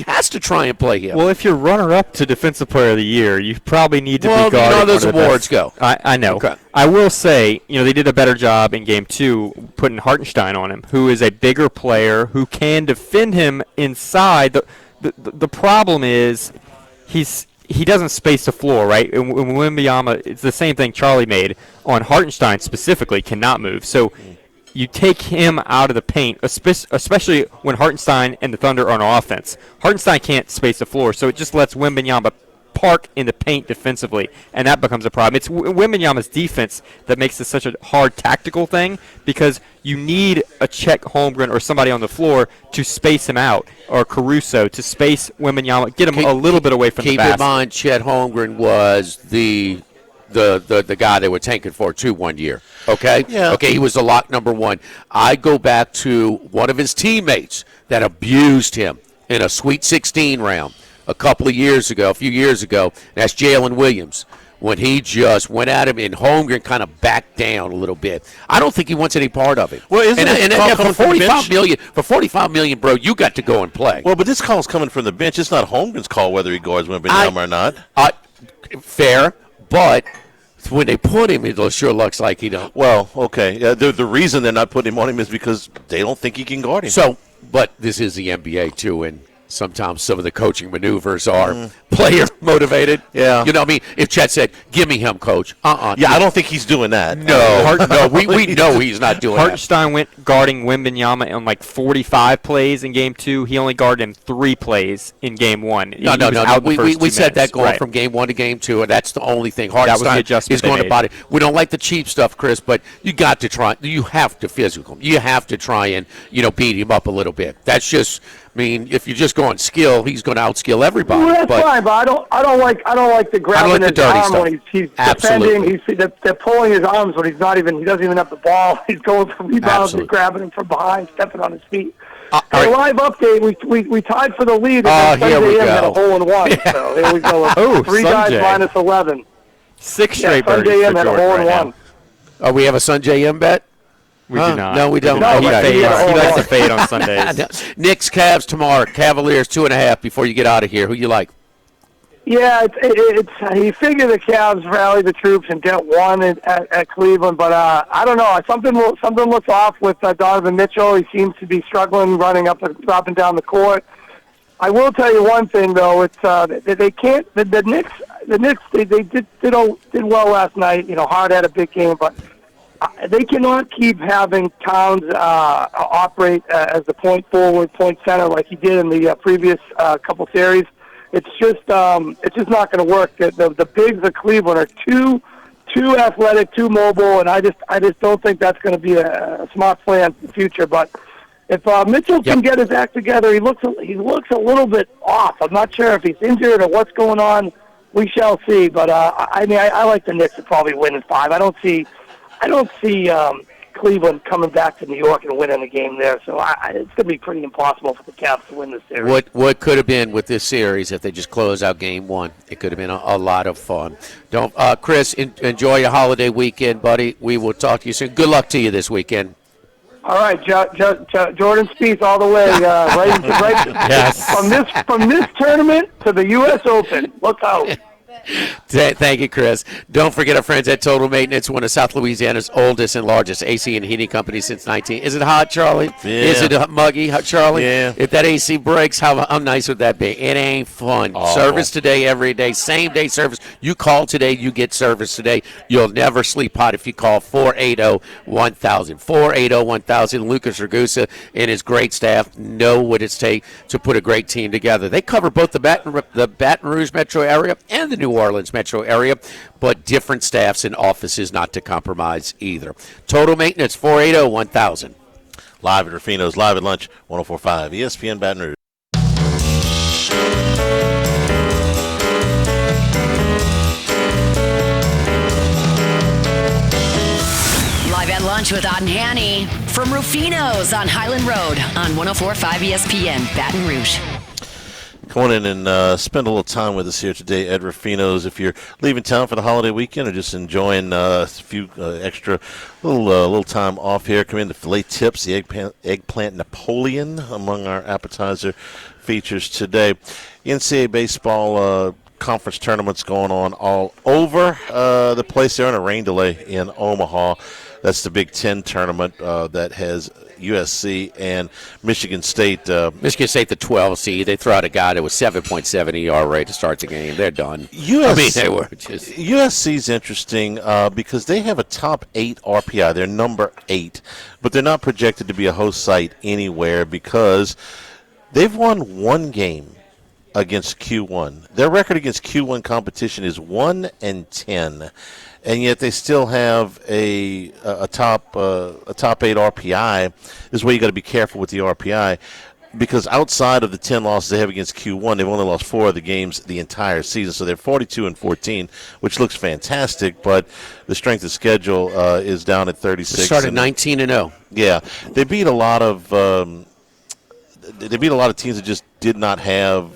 has to try and play him. Well, if you're runner-up to Defensive Player of the Year, you probably need to be guarding. Well, those awards go. I know. Okay. I will say, they did a better job in Game 2 putting Hartenstein on him, who is a bigger player who can defend him inside. The problem is he doesn't space the floor, right? And Wembanyama, it's the same thing Charlie made on Hartenstein specifically, cannot move. So you take him out of the paint, especially when Hartenstein and the Thunder are on offense. Hartenstein can't space the floor, so it just lets Wembanyama park in the paint defensively, and that becomes a problem. It's Wembanyama's defense that makes this such a hard tactical thing because you need a Chet Holmgren or somebody on the floor to space him out, or Caruso to space Wembanyama, get him a little bit away from the basket. Keep in mind, Chet Holmgren was the guy they were tanking for 1 year. Okay? Yeah. Okay, he was the lock number 1. I go back to one of his teammates that abused him in a Sweet 16 round a few years ago. That's Jalen Williams. When he just went at him and Holmgren kind of backed down a little bit. I don't think he wants any part of it. Well, for $45 million, bro, you got to go and play. Well, but this call's coming from the bench. It's not Holmgren's call whether he guards Wembanyama or not. Fair, but when they put him, it sure looks like he don't. Well, okay. The reason they're not putting him on him is because they don't think he can guard him. So, but this is the NBA too, and sometimes some of the coaching maneuvers are player motivated. Yeah. You know what I mean? If Chet said, give me him, coach. Yeah, I don't think he's doing that. No, we know he's not doing that. Hartenstein went guarding Wembanyama on like 45 plays in Game 2. He only guarded him 3 plays in Game 1. No. We said that going from Game 1 to Game 2, and that's the only thing. Hartenstein is going to body. We don't like the cheap stuff, Chris, but you got to try. You have to physical. You have to try and beat him up a little bit. That's just. I mean, if you just go on skill, he's going to outskill everybody. Well, that's fine, but I don't like the grabbing his arm when he's defending. They're pulling his arms when he doesn't even have the ball. He's going for rebounds and grabbing him from behind, stepping on his feet. A live update, we tied for the lead. Here we go. Had a hole in one. Yeah. So here we go. 3 guys minus 11. 6 straight birdies Sunday M had a hole in one. Oh, we have a Sunjay M bet? We do not. No, we don't. No, he likes to fade on Sundays. Knicks, Cavs tomorrow. Cavaliers 2.5 before you get out of here. Who you like? Yeah, you figure the Cavs rally the troops and get one at Cleveland, but I don't know. Something looks off with Donovan Mitchell. He seems to be struggling running up and down the court. I will tell you one thing though. It's they can't. The Knicks they did well last night. Hard had a big game, but. They cannot keep having Towns operate as the point forward, point center like he did in the previous couple series. It's just not going to work. The bigs of Cleveland are too athletic, too mobile, and I just don't think that's going to be a smart plan in the future. But if Mitchell can get his act together, he looks a little bit off. I'm not sure if he's injured or what's going on. We shall see. But I like the Knicks to probably win in 5. I don't see Cleveland coming back to New York and winning a game there. So it's going to be pretty impossible for the Cavs to win this series. What could have been with this series if they just close out Game 1? It could have been a lot of fun. Chris, enjoy your holiday weekend, buddy. We will talk to you soon. Good luck to you this weekend. All right, Jordan Spieth all the way, right yes. from this tournament to the U.S. Open. Look out. Thank you, Chris. Don't forget our friends at Total Maintenance, one of South Louisiana's oldest and largest AC and heating companies since 19. Is it hot, Charlie? Yeah. Is it muggy, Charlie? Yeah. If that AC breaks, how nice would that be? It ain't fun. Awful. Service today, every day, same day service. You call today, you get service today. You'll never sleep hot if you call 480-1000. 480-1000. Lucas Ragusa and his great staff know what it takes to put a great team together. They cover both the Baton Rouge metro area and the New Orleans metro area, but different staffs and offices, not to compromise either. Total Maintenance, 480-1000. Live at Rufino's, live at lunch, 104.5 ESPN Baton Rouge. Live at lunch with Odd and Hanny from Rufino's on Highland Road on 104.5 ESPN Baton Rouge. Come on in and spend a little time with us here today at Rufino's. If you're leaving town for the holiday weekend or just enjoying a few extra little time off here, come in to filet tips, the eggplant Napoleon among our appetizer features today. NCAA baseball conference tournaments going on all over the place. They're on a rain delay in Omaha. That's the Big Ten tournament that has USC and Michigan State. Michigan State, the 12 seed. They throw out a guy that was 7.7 ERA to start the game. They're done. They were just. USC's interesting because they have a top 8 RPI. They're number 8, but they're not projected to be a host site anywhere because they've won one game against Q1. Their record against Q1 competition is 1-10. And yet they still have a top 8 RPI. This is where you got to be careful with the RPI, because outside of the 10 losses they have against Q1, they've only lost 4 of the games the entire season. So they're 42-14, which looks fantastic. But the strength of schedule is down at 36. They started 19-0. Yeah, they beat a lot of teams that just did not have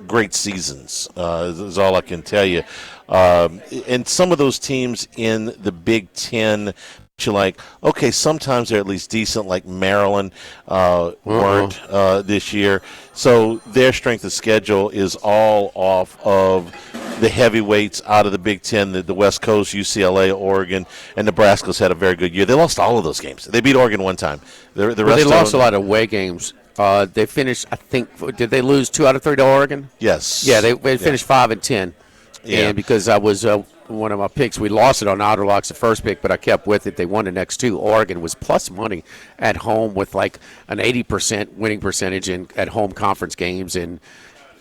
great seasons. Is all I can tell you. And some of those teams in the Big Ten, you're like, okay, sometimes they're at least decent, like Maryland weren't this year. So their strength of schedule is all off of the heavyweights out of the Big Ten, the West Coast, UCLA, Oregon, and Nebraska's had a very good year. They lost all of those games. They beat Oregon one time. They lost a lot of away games They finished, I think, did they lose 2 out of 3 to Oregon? Yes. Yeah, they finished 5-10. Yeah. And because I was one of my picks, we lost it on Outerlocks the first pick, but I kept with it. They won the next 2. Oregon was plus money at home with like an 80% winning percentage in at home conference games, and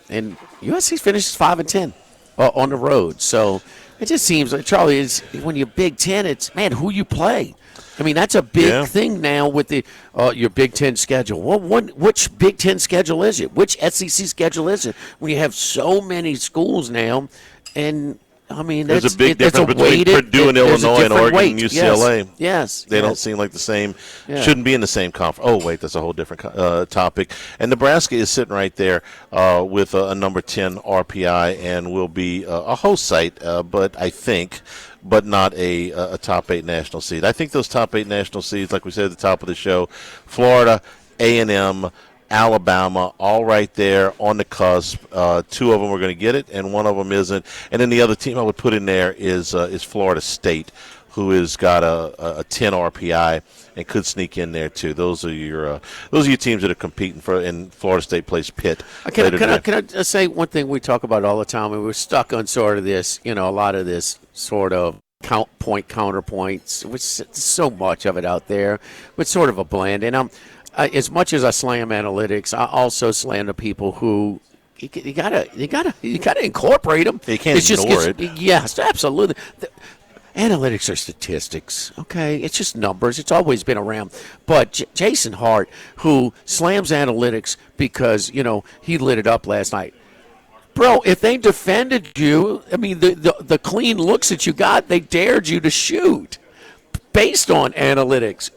USC finishes 5-10 on the road. So it just seems like, Charlie, is when you're Big Ten, it's man who you play. I mean, that's a big thing now with the your Big Ten schedule. Well, which Big Ten schedule is it? Which SEC schedule is it? When you have so many schools now, and I mean, there's a big difference between Purdue and Illinois and Oregon and UCLA. Yes. They don't seem like the same. Shouldn't be in the same conference. Oh, wait, that's a whole different topic. And Nebraska is sitting right there with a number 10 RPI and will be a host site, but not a top 8 national seed. I think those top 8 national seeds, like we said at the top of the show, Florida, A&M, Alabama, all right there on the cusp. 2 of them are going to get it, and 1 of them isn't. And then the other team I would put in there is Florida State, who has got a 10 RPI and could sneak in there too. Those are your teams that are competing for. And Florida State plays Pitt. Can I just say one thing we talk about all the time? And we're stuck on sort of this, a lot of this sort of counterpoints, which so much of it out there, but sort of a blend. And as much as I slam analytics, I also slam the people who you gotta incorporate them. You can't ignore it. Yes, absolutely. Analytics are statistics, okay? It's just numbers. It's always been around. But Jason Hart, who slams analytics because he lit it up last night. Bro, if they defended you, I mean, the clean looks that you got, they dared you to shoot based on analytics.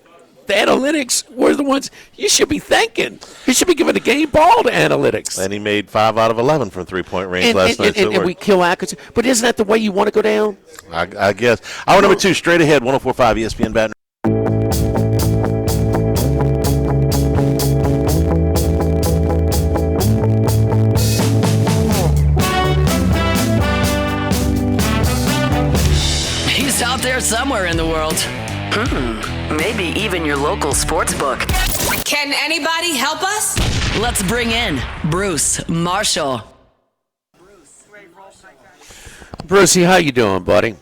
The analytics were the ones you should be thanking. You should be giving the game ball to analytics. And he made 5 out of 11 from 3-point range last night. And we kill accuracy. But isn't that the way you want to go down? I guess. Hour number 2, straight ahead, 104.5 ESPN Baton Rouge. He's out there somewhere in the world. Maybe even your local sports book. Can anybody help us? Let's bring in Bruce Marshall. Brucey, how you doing, buddy?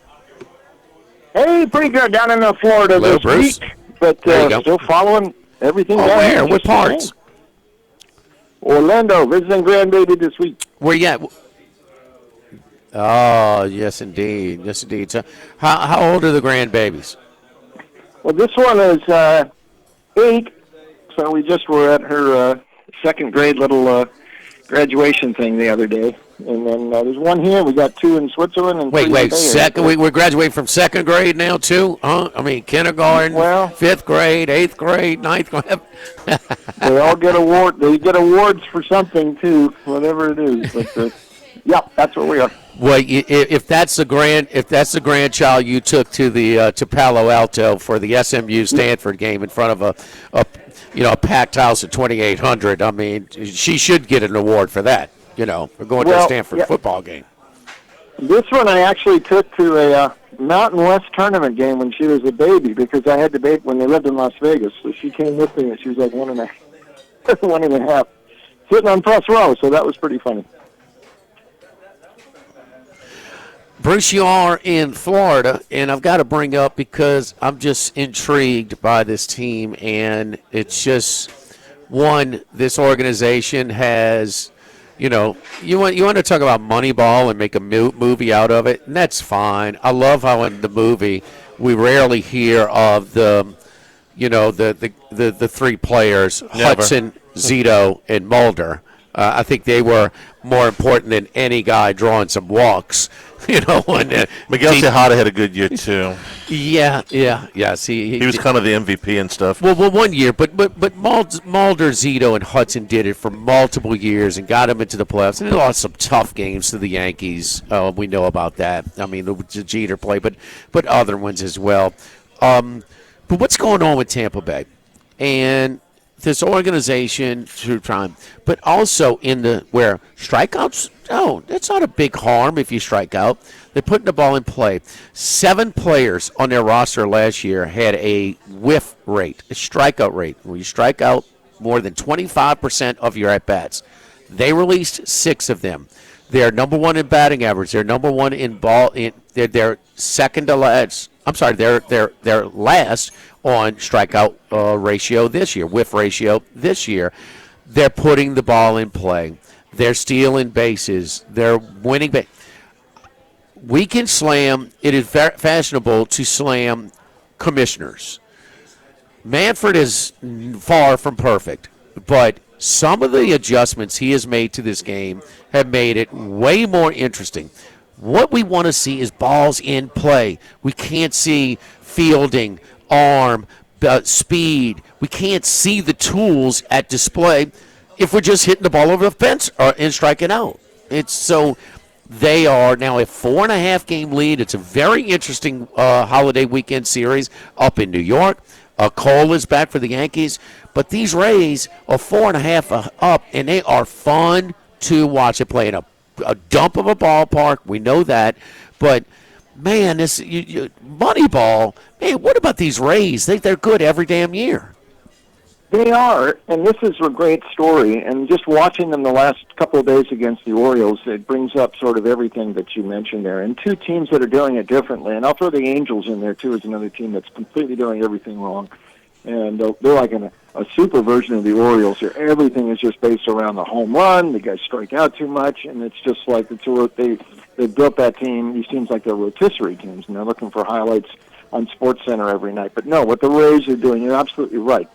Hey, pretty good down in Florida Hello, this Bruce. week, but still following everything down where? here. What parts? Orlando, visiting grandbaby this week. Where you at? Oh, yes, indeed. Yes, indeed. So, how old are the grandbabies? Well, this one is 8, so we just were at her 2nd grade little graduation thing the other day. And then there's 1 here. We got 2 in Switzerland. And Wait, second? We're graduating from 2nd grade now, too? Huh? I mean, kindergarten, 5th grade, 8th grade, 9th grade. They all get awards. They get awards for something, too, whatever it is. But, yeah, that's where we are. Well, if that's the grandchild you took to Palo Alto for the SMU Stanford game in front of a packed house at 2,800, I mean, she should get an award for that. For going to a Stanford football game. This one I actually took to a Mountain West tournament game when she was a baby because I had to baby when they lived in Las Vegas. So she came with me and she was like 1.5, sitting on press row. So that was pretty funny. Bruce, you are in Florida, and I've got to bring up because I'm just intrigued by this team, and it's just, this organization has, you want to talk about Moneyball and make a movie out of it, and that's fine. I love how in the movie we rarely hear of the 3 players, Never. Hudson, Zito, and Mulder. I think they were more important than any guy drawing some walks. Miguel Tejada had a good year too. Yeah. He was kind of the MVP and stuff. Well, 1 year, but Mulder, Zito, and Hudson did it for multiple years and got him into the playoffs. And they lost some tough games to the Yankees. We know about that. I mean, the Jeter play, but other ones as well. But what's going on with Tampa Bay? And this organization through time, but also where strikeouts, that's not a big harm if you strike out. They're putting the ball in play. 7 players on their roster last year had a whiff rate, a strikeout rate. When you strike out more than 25% of your at-bats. They released 6 of them. They're number 1 in batting average. They're number 1 in ball. They're second to last. I'm sorry. They're last on strikeout ratio this year, whiff ratio this year. They're putting the ball in play. They're stealing bases. They're winning. We can slam. It is fashionable to slam commissioners. Manfred is far from perfect, but some of the adjustments he has made to this game have made it way more interesting. What we want to see is balls in play. We can't see fielding, arm, speed. We can't see the tools at display if we're just hitting the ball over the fence and striking out. They are now a 4.5 game lead. It's a very interesting holiday weekend series up in New York. Cole is back for the Yankees. But these Rays are 4.5 up, and they are fun to watch. They play in a dump of a ballpark. We know that. But, man, this Moneyball, man, what about these Rays? They're good every damn year. They are, and this is a great story. And just watching them the last couple of days against the Orioles, it brings up sort of everything that you mentioned there. And 2 teams that are doing it differently. And I'll throw the Angels in there, too, as another team that's completely doing everything wrong. And they're like a super version of the Orioles here. Everything is just based around the home run. The guys strike out too much, and it's just like they built that team. These teams like they're rotisserie teams, and they're looking for highlights on SportsCenter every night. But no, what the Rays are doing, you're absolutely right.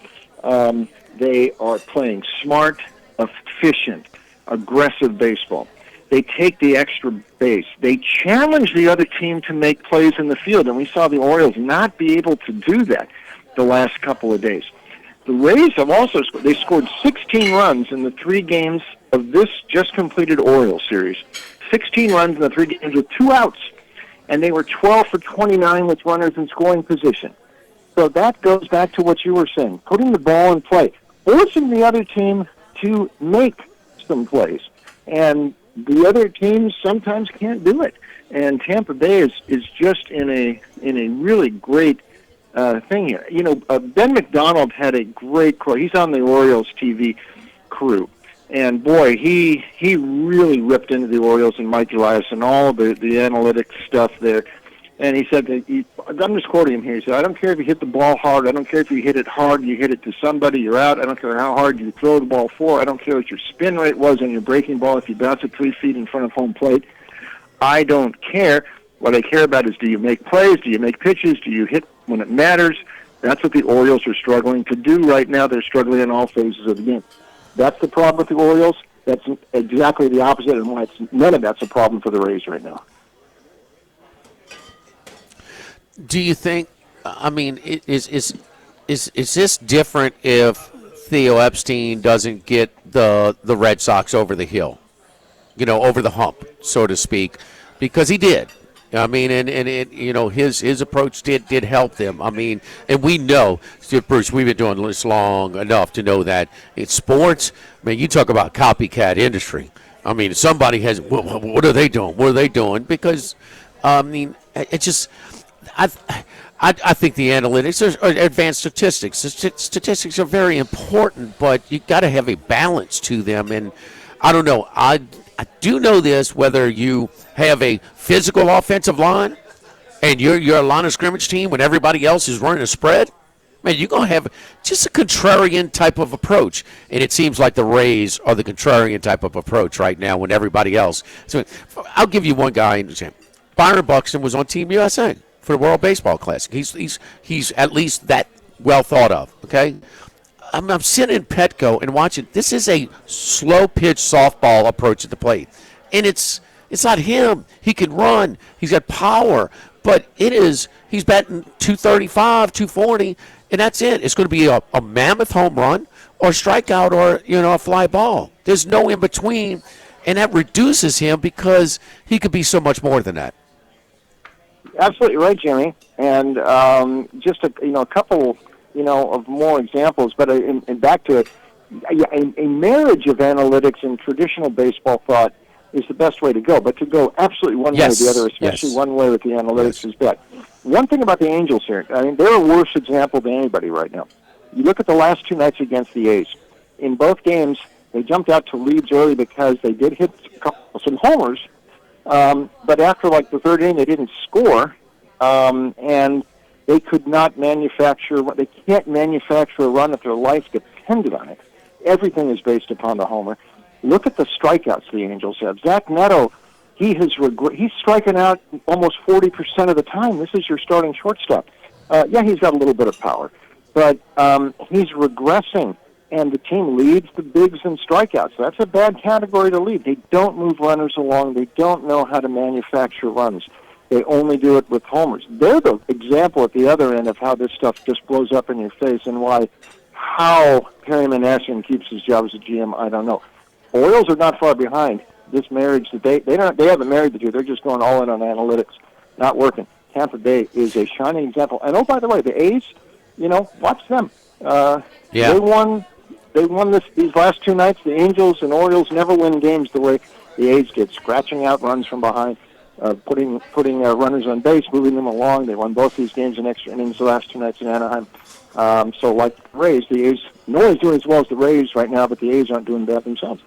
They are playing smart, efficient, aggressive baseball. They take the extra base. They challenge the other team to make plays in the field, and we saw the Orioles not be able to do that the last couple of days. The Rays have also they scored 16 runs in the 3 games of this just completed Orioles series. 16 runs in the 3 games with 2 outs, and they were 12 for 29 with runners in scoring position. So that goes back to what you were saying, putting the ball in play, forcing the other team to make some plays. And the other teams sometimes can't do it. And Tampa Bay is just in a really great thing here. You know, Ben McDonald had a great quote. He's on the Orioles TV crew. And, boy, he really ripped into the Orioles and Mike Elias and all of the analytics stuff there. And he said, I'm just quoting him here. He said, I don't care if you hit the ball hard. I don't care if you hit it hard, you hit it to somebody, you're out. I don't care how hard you throw the ball for. I don't care what your spin rate was on your breaking ball if you bounce it 3 feet in front of home plate. I don't care. What I care about is, do you make plays? Do you make pitches? Do you hit when it matters? That's what the Orioles are struggling to do right now. They're struggling in all phases of the game. That's the problem with the Orioles. That's exactly the opposite, and why none of that's a problem for the Rays right now. Do you think? I mean, is this different if Theo Epstein doesn't get the Red Sox over the hill, over the hump, so to speak, because he did. I mean, and his approach did help them. I mean, and we know, Bruce, we've been doing this long enough to know that it's sports. I mean, you talk about copycat industry. I mean, somebody has. What are they doing? What are they doing? Because, I mean, it just. I think the analytics are advanced statistics. Statistics are very important, but you got to have a balance to them. And I don't know. I do know this: whether you have a physical offensive line and you're a line of scrimmage team when everybody else is running a spread, man, you're gonna have just a contrarian type of approach. And it seems like the Rays are the contrarian type of approach right now when everybody else. So I'll give you one guy. Byron Buxton was on Team USA for the World Baseball Classic. He's at least that well thought of, okay? I'm sitting in Petco and watching. This is a slow-pitch softball approach at the plate. And it's not him. He can run. He's got power. But he's batting 235, 240, and that's it. It's going to be a mammoth home run or strikeout or, a fly ball. There's no in between, and that reduces him because he could be so much more than that. Absolutely right, Jimmy. And just a couple, of more examples. But and back to it, a marriage of analytics and traditional baseball thought is the best way to go. But to go absolutely one way or the other, especially one way with the analytics, is bad. One thing about the Angels here, I mean, they're a worse example than anybody right now. You look at the last 2 nights against the A's. in both games, they jumped out to leads early because they did hit some homers, but after like the third inning, they didn't score, and they could not manufacture. They can't manufacture a run if their life depended on it. Everything is based upon the homer. Look at the strikeouts the Angels have. Zach Neto, he's striking out almost 40% of the time. This is your starting shortstop. Yeah, he's got a little bit of power, but he's regressing, and the team leads the bigs in strikeouts. That's a bad category to lead. They don't move runners along. They don't know how to manufacture runs. They only do it with homers. They're the example at the other end of how this stuff just blows up in your face, and how Perry Manessian keeps his job as a GM, I don't know. Orioles are not far behind. This marriage that they haven't married the two. They're just going all in on analytics. Not working. Tampa Bay is a shining example. And oh, by the way, the A's, watch them. They won these last two nights. The Angels and Orioles never win games the way the A's did, scratching out runs from behind, putting runners on base, moving them along. They won both these games in extra innings the last two nights in Anaheim. So like the Rays, the A's, no one's doing as well as the Rays right now, but the A's aren't doing bad themselves.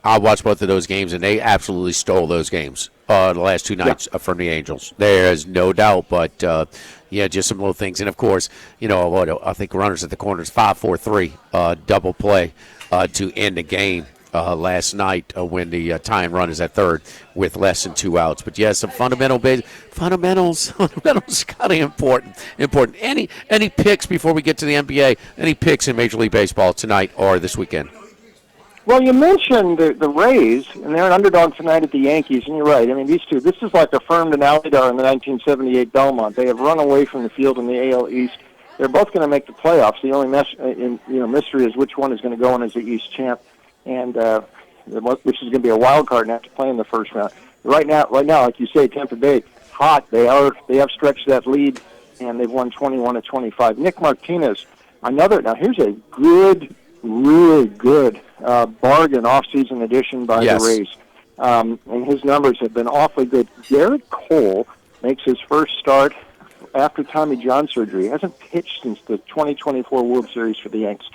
I watched both of those games, and they absolutely stole those games the last two nights from the Angels. There is no doubt, but just some little things. And, of course, I think runners at the corners, 5-4-3, double play to end the game last night when the tying run is at third with less than 2 outs. But, some fundamentals kind of important. Any picks before we get to the NBA? Any picks in Major League Baseball tonight or this weekend? Well, you mentioned the Rays, and they're an underdog tonight at the Yankees, and you're right. I mean, these two, this is like affirmed and Alidar in the 1978 Belmont. They have run away from the field in the AL East. They're both going to make the playoffs. The only mystery is which one is going to go in as the East champ, and which is going to be a wild card and have to play in the first round. Right now, like you say, Tampa Bay, hot. They have stretched that lead, and they've won 21-25. Nick Martinez, now here's a really good bargain off-season addition by the Rays. And his numbers have been awfully good. Garrett Cole makes his first start after Tommy John surgery. He hasn't pitched since the 2024 World Series for the Yanks.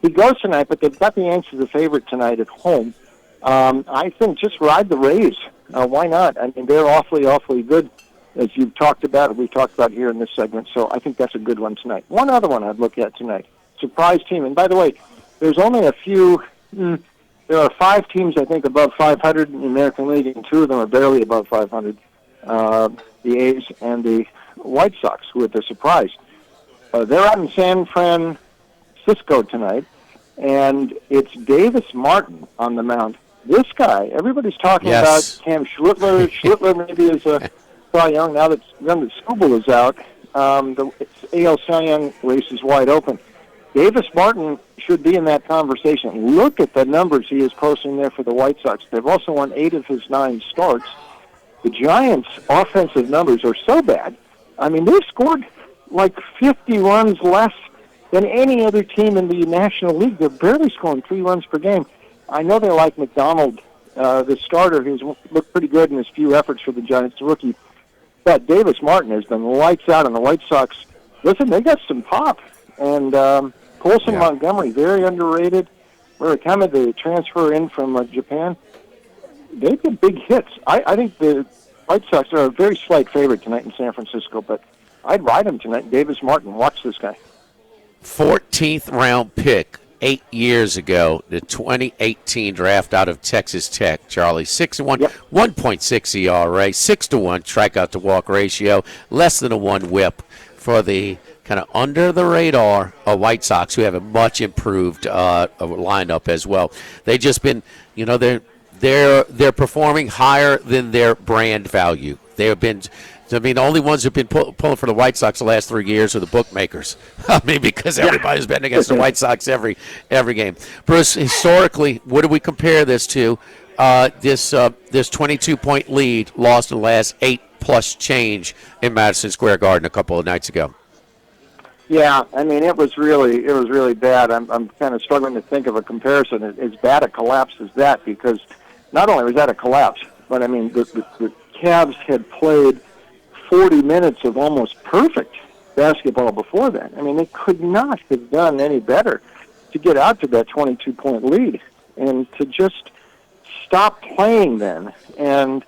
He goes tonight, but they've got the Yanks as a favorite tonight at home. I think just ride the Rays. Why not? I mean, they're awfully good, as we've talked about here in this segment. So I think that's a good one tonight. One other one I'd look at tonight. Surprise team. And by the way, there's only a few. There are 5 teams, I think, above 500 in the American League, and 2 of them are barely above 500. The A's and the White Sox, who are the surprise. They're out in San Francisco tonight, and it's Davis Martin on the mound. This guy, everybody's talking about Cam Schlittler. Schlittler maybe is a Cy Young. Now that Skubal is out, the AL Cy Young race is wide open. Davis Martin should be in that conversation. Look at the numbers he is posting there for the White Sox. They've also won 8 of his 9 starts. The Giants' offensive numbers are so bad. I mean, they've scored like 50 runs less than any other team in the National League. They're barely scoring 3 runs per game. I know they like McDonald, the starter, who's looked pretty good in his few efforts for the Giants, the rookie. But Davis Martin has been lights out, and the White Sox, listen, they got some pop. And Colson Montgomery, very underrated. Murakami, the transfer in from Japan, they get big hits. I think the White Sox are a very slight favorite tonight in San Francisco, but I'd ride them tonight. Davis Martin, watch this guy. 14th round pick 8 years ago, the 2018 draft out of Texas Tech, Charlie. 6-1, 1.6 ERA, 6-1 strikeout to walk ratio, less than a 1 whip for the kind of under the radar White Sox, who have a much improved lineup as well. They've just been, they're performing higher than their brand value. They have been. I mean, the only ones who've been pulling for the White Sox the last 3 years are the bookmakers. I mean, because everybody's betting against the White Sox every game. Bruce, historically, what do we compare this to? This 22-point lead lost in the last 8+ change in Madison Square Garden a couple of nights ago. Yeah, I mean, it was really bad. I'm kind of struggling to think of a comparison as bad a collapse as that, because not only was that a collapse, but I mean, the Cavs had played 40 minutes of almost perfect basketball before that. I mean, they could not have done any better. to get out to that 22-point lead and to just stop playing then. And,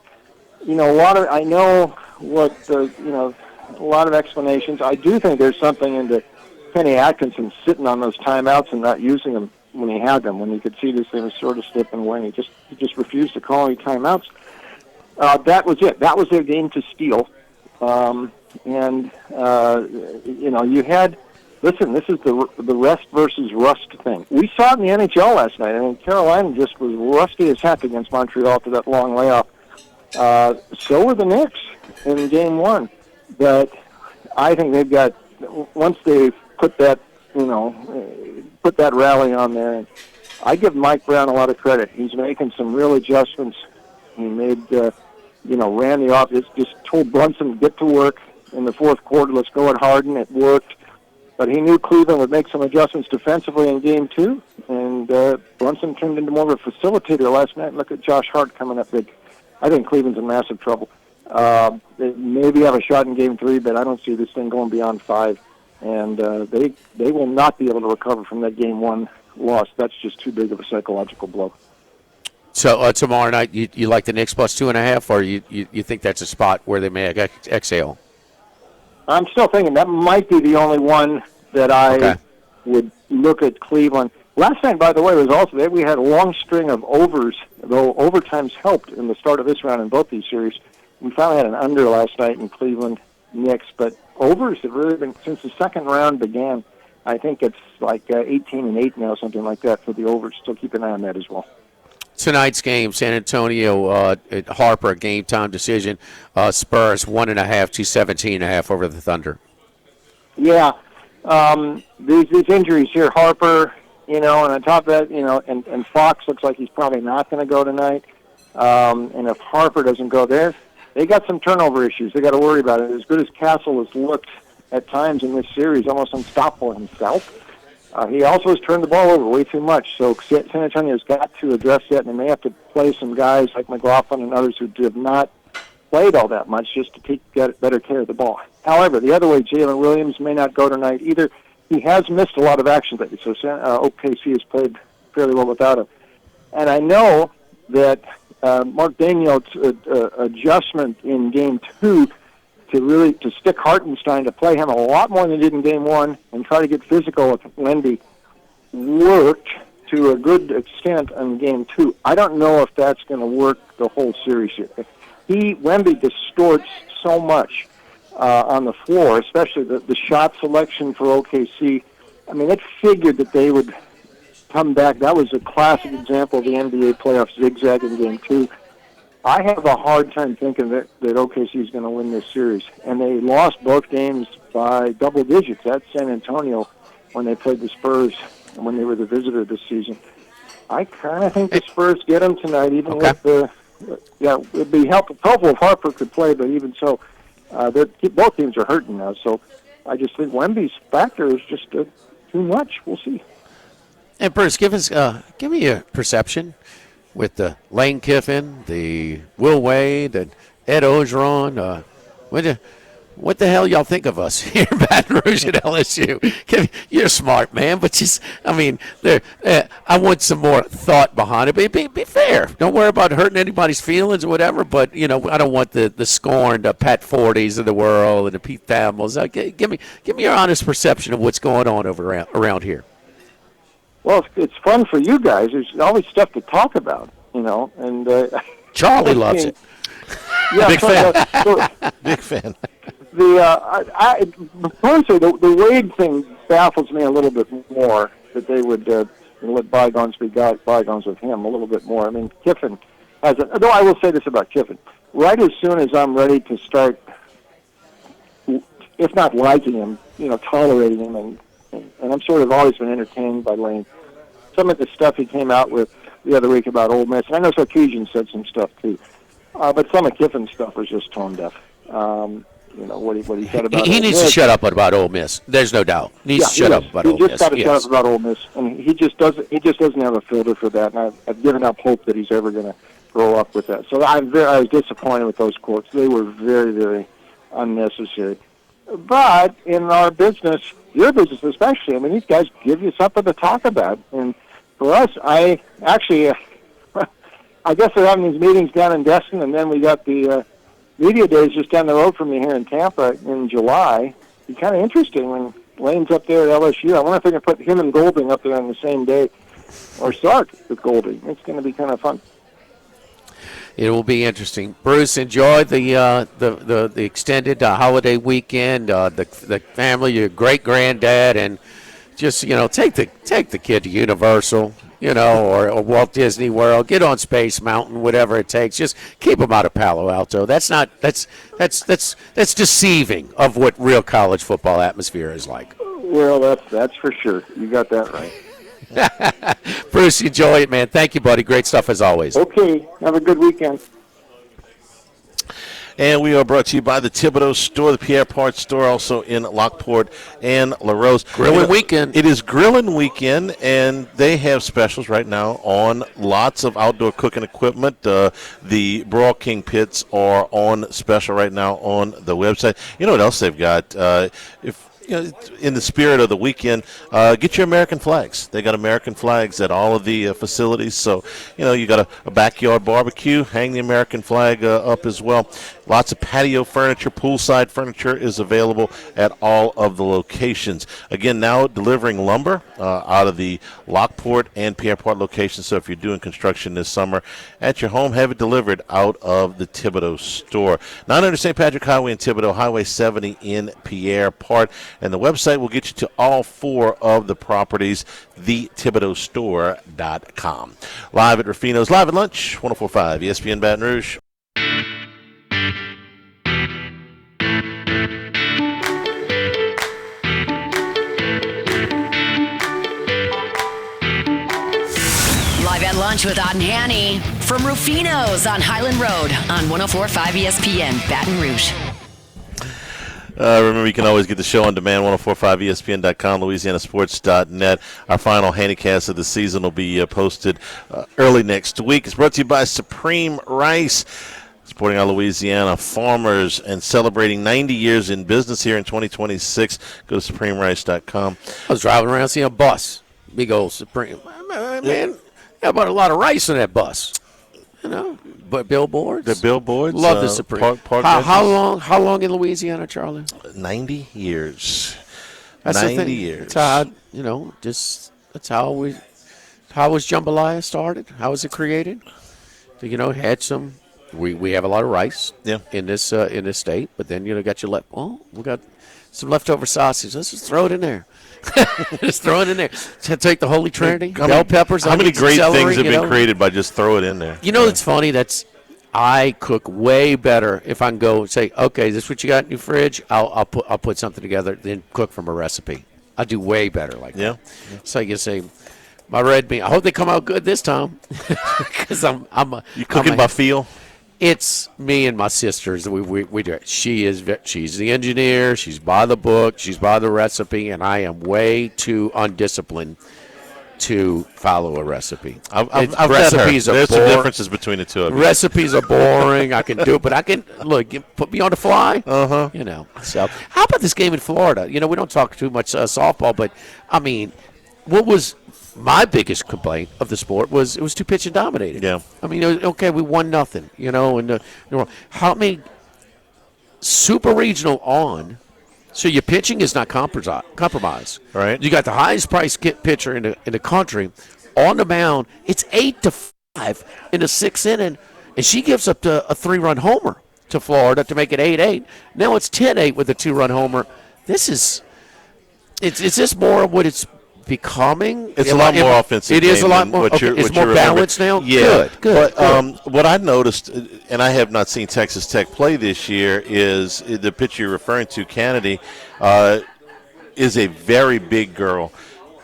you know, I know what the, you know, a lot of explanations. I do think there's something into Kenny Atkinson sitting on those timeouts and not using them when he had them, when you could see this thing was sort of slipping away. He just refused to call any timeouts. That was it. That was their game to steal. You know, you had, listen, this is the rest versus rust thing. We saw it in the NHL last night. I mean, Carolina just was rusty as heck against Montreal after that long layoff. So were the Knicks in Game 1. But I think they've got, once they put that, you know, put that rally on there, and I give Mike Brown a lot of credit. He's making some real adjustments. He made, you know, ran the office, just told Brunson to get to work in the fourth quarter. Let's go at Harden. It worked. But he knew Cleveland would make some adjustments defensively in Game 2, and Brunson turned into more of a facilitator last night. Look at Josh Hart coming up big. I think Cleveland's in massive trouble. They maybe have a shot in Game 3, but I don't see this thing going beyond 5. And they will not be able to recover from that Game 1 loss. That's just too big of a psychological blow. So tomorrow night, you like the Knicks plus 2.5, or you think that's a spot where they may exhale? I'm still thinking that might be the only one that I would look at Cleveland. Last night, by the way, was also we had a long string of overs, though overtimes helped in the start of this round in both these series. We finally had an under last night in Cleveland Knicks, but overs have really been, since the second round began, I think it's like 18-8 now, something like that for the overs. So keep an eye on that as well. Tonight's game, San Antonio, Harper, game time decision. Spurs 1.5 to 17.5 over the Thunder. Yeah, these injuries here, Harper, you know, and on top of that, you know, and Fox looks like he's probably not going to go tonight. And if Harper doesn't go there, they got some turnover issues. They got to worry about it. As good as Castle has looked at times in this series, almost unstoppable himself. He also has turned the ball over way too much. So San Antonio's got to address that, and they may have to play some guys like McLaughlin and others who have not played all that much just to get better care of the ball. However, the other way, Jalen Williams may not go tonight either. He has missed a lot of action lately, so OKC has played fairly well without him. And I know that Mark Daigneault's adjustment in Game 2 to stick Hartenstein to play him a lot more than he did in Game 1 and try to get physical with Wemby worked to a good extent in Game 2. I don't know if that's going to work the whole series here. Wemby distorts so much on the floor, especially the shot selection for OKC. I mean, it figured that they would come back. That was a classic example of the NBA playoff zigzag in Game 2. I have a hard time thinking that OKC is going to win this series. And they lost both games by double digits at San Antonio when they played the Spurs and when they were the visitor this season. I kind of think the Spurs get them tonight, even with the... Yeah, it would be helpful if Harper could play, but even so, both teams are hurting now. So I just think Wemby's factor is just too much. We'll see. And Bruce, give me a perception with the Lane Kiffin, the Will Wade, and Ed Ogeron. What the hell y'all think of us here in Baton Rouge at LSU? You're a smart man, but I want some more thought behind it. But be fair. Don't worry about hurting anybody's feelings or whatever. But I don't want the scorned Pat Fortys of the world and the Pete Thamels. Give me your honest perception of what's going on around here. Well, it's fun for you guys. There's always stuff to talk about, and Charlie loves it. Yeah, big fan. Big fan. Honestly, the Wade thing baffles me a little bit more, that they would let bygones be bygones with him a little bit more. I mean, Kiffin has it. Though I will say this about Kiffin: right as soon as I'm ready to start, if not liking him, tolerating him, and I'm sort of always been entertained by Lane. Some of the stuff he came out with the other week about Ole Miss, and I know Sarkisian said some stuff too, but some of Kiffin's stuff was just tone deaf. What he said about he needs to shut up about Ole Miss. There's no doubt. He needs to shut up about Ole Miss. He just got to shut up about Ole Miss, and he just doesn't have a filter for that. And I've given up hope that he's ever going to grow up with that. So I was disappointed with those quotes. They were very, very unnecessary. But in our business, your business especially. I mean, these guys give you something to talk about. And for us, I guess they're having these meetings down in Destin, and then we got the media days just down the road from me here in Tampa in July. It's kind of interesting when Lane's up there at LSU. I wonder if they can put him and Golding up there on the same day, or start with Golding. It's going to be kind of fun. It will be interesting. Bruce, enjoy the extended holiday weekend. The family, your great granddad, and just take the kid to Universal, or Walt Disney World. Get on Space Mountain, whatever it takes. Just keep them out of Palo Alto. That's deceiving of what real college football atmosphere is like. Well, that's for sure. You got that right. Bruce, enjoy it, man. Thank you, buddy. Great stuff as always. Okay. Have a good weekend. And we are brought to you by the Thibodeau Store, the Pierre Part Store, also in Lockport and LaRose. Grilling weekend. It is grilling weekend, and they have specials right now on lots of outdoor cooking equipment. The Brawl King pits are on special right now on the website. You know what else they've got? In the spirit of the weekend, get your American flags. They got American flags at all of the facilities. So, you got a backyard barbecue, hang the American flag up as well. Lots of patio furniture, poolside furniture is available at all of the locations. Again, now delivering lumber out of the Lockport and Pierre Part locations. So if you're doing construction this summer at your home, have it delivered out of the Thibodeau Store. 900 St. Patrick Highway in Thibodeau, Highway 70 in Pierre Part. And the website will get you to all 4 of the properties, thethibodeaustore.com. Live at Rufino's, live at lunch, 104.5 ESPN Baton Rouge. Live at lunch with Odd and Hanny from Rufino's on Highland Road on 104.5 ESPN Baton Rouge. Remember, you can always get the show on demand, 1045ESPN.com, LouisianaSports.net. Our final handicast of the season will be posted early next week. It's brought to you by Supreme Rice, supporting our Louisiana farmers and celebrating 90 years in business here in 2026. Go to SupremeRice.com. I was driving around seeing a bus, big old Supreme. Man, I bought a lot of rice in that bus. But billboards. The billboards. Love the Supreme. How long in Louisiana, Charlie? 90 years. That's 90 years. That's how was jambalaya started? How was it created? So, it had some. We have a lot of rice. In this state, but then got your we got some leftover sausage. Let's just throw it in there. Just throw it in there. Take the Holy Trinity, bell peppers. How many great things have been created by just throw it in there? It's funny. I cook way better if I can go say, okay, this is what you got in your fridge. I'll put something together, then cook from a recipe. I do way better like that. So you can say, my red bean. I hope they come out good this time, because You cooking by feel? It's me and my sisters. We do it. She's the engineer. She's by the book. She's by the recipe, and I am way too undisciplined to follow a recipe. I've recipes are There's boring. some differences between the two of you. Recipes are boring. I can do it, but I can put me on the fly. So how about this game in Florida? We don't talk too much softball, but I mean, what was my biggest complaint of the sport was it was too pitch and dominated. Yeah. I mean, okay, we won nothing, and how many super regional on, so your pitching is not compromised. Right. You got the highest priced pitcher in the country on the mound. It's 8-5 in the 6th inning, and she gives up a 3-run homer to Florida to make it 8-8. Now it's 10-8 with a 2-run homer. Is this more of what it's becoming? It's a lot more offensive. It is a lot more. It's more balanced now. Yeah. Good. But what I noticed, and I have not seen Texas Tech play this year, is the pitcher you're referring to, Kennedy, is a very big girl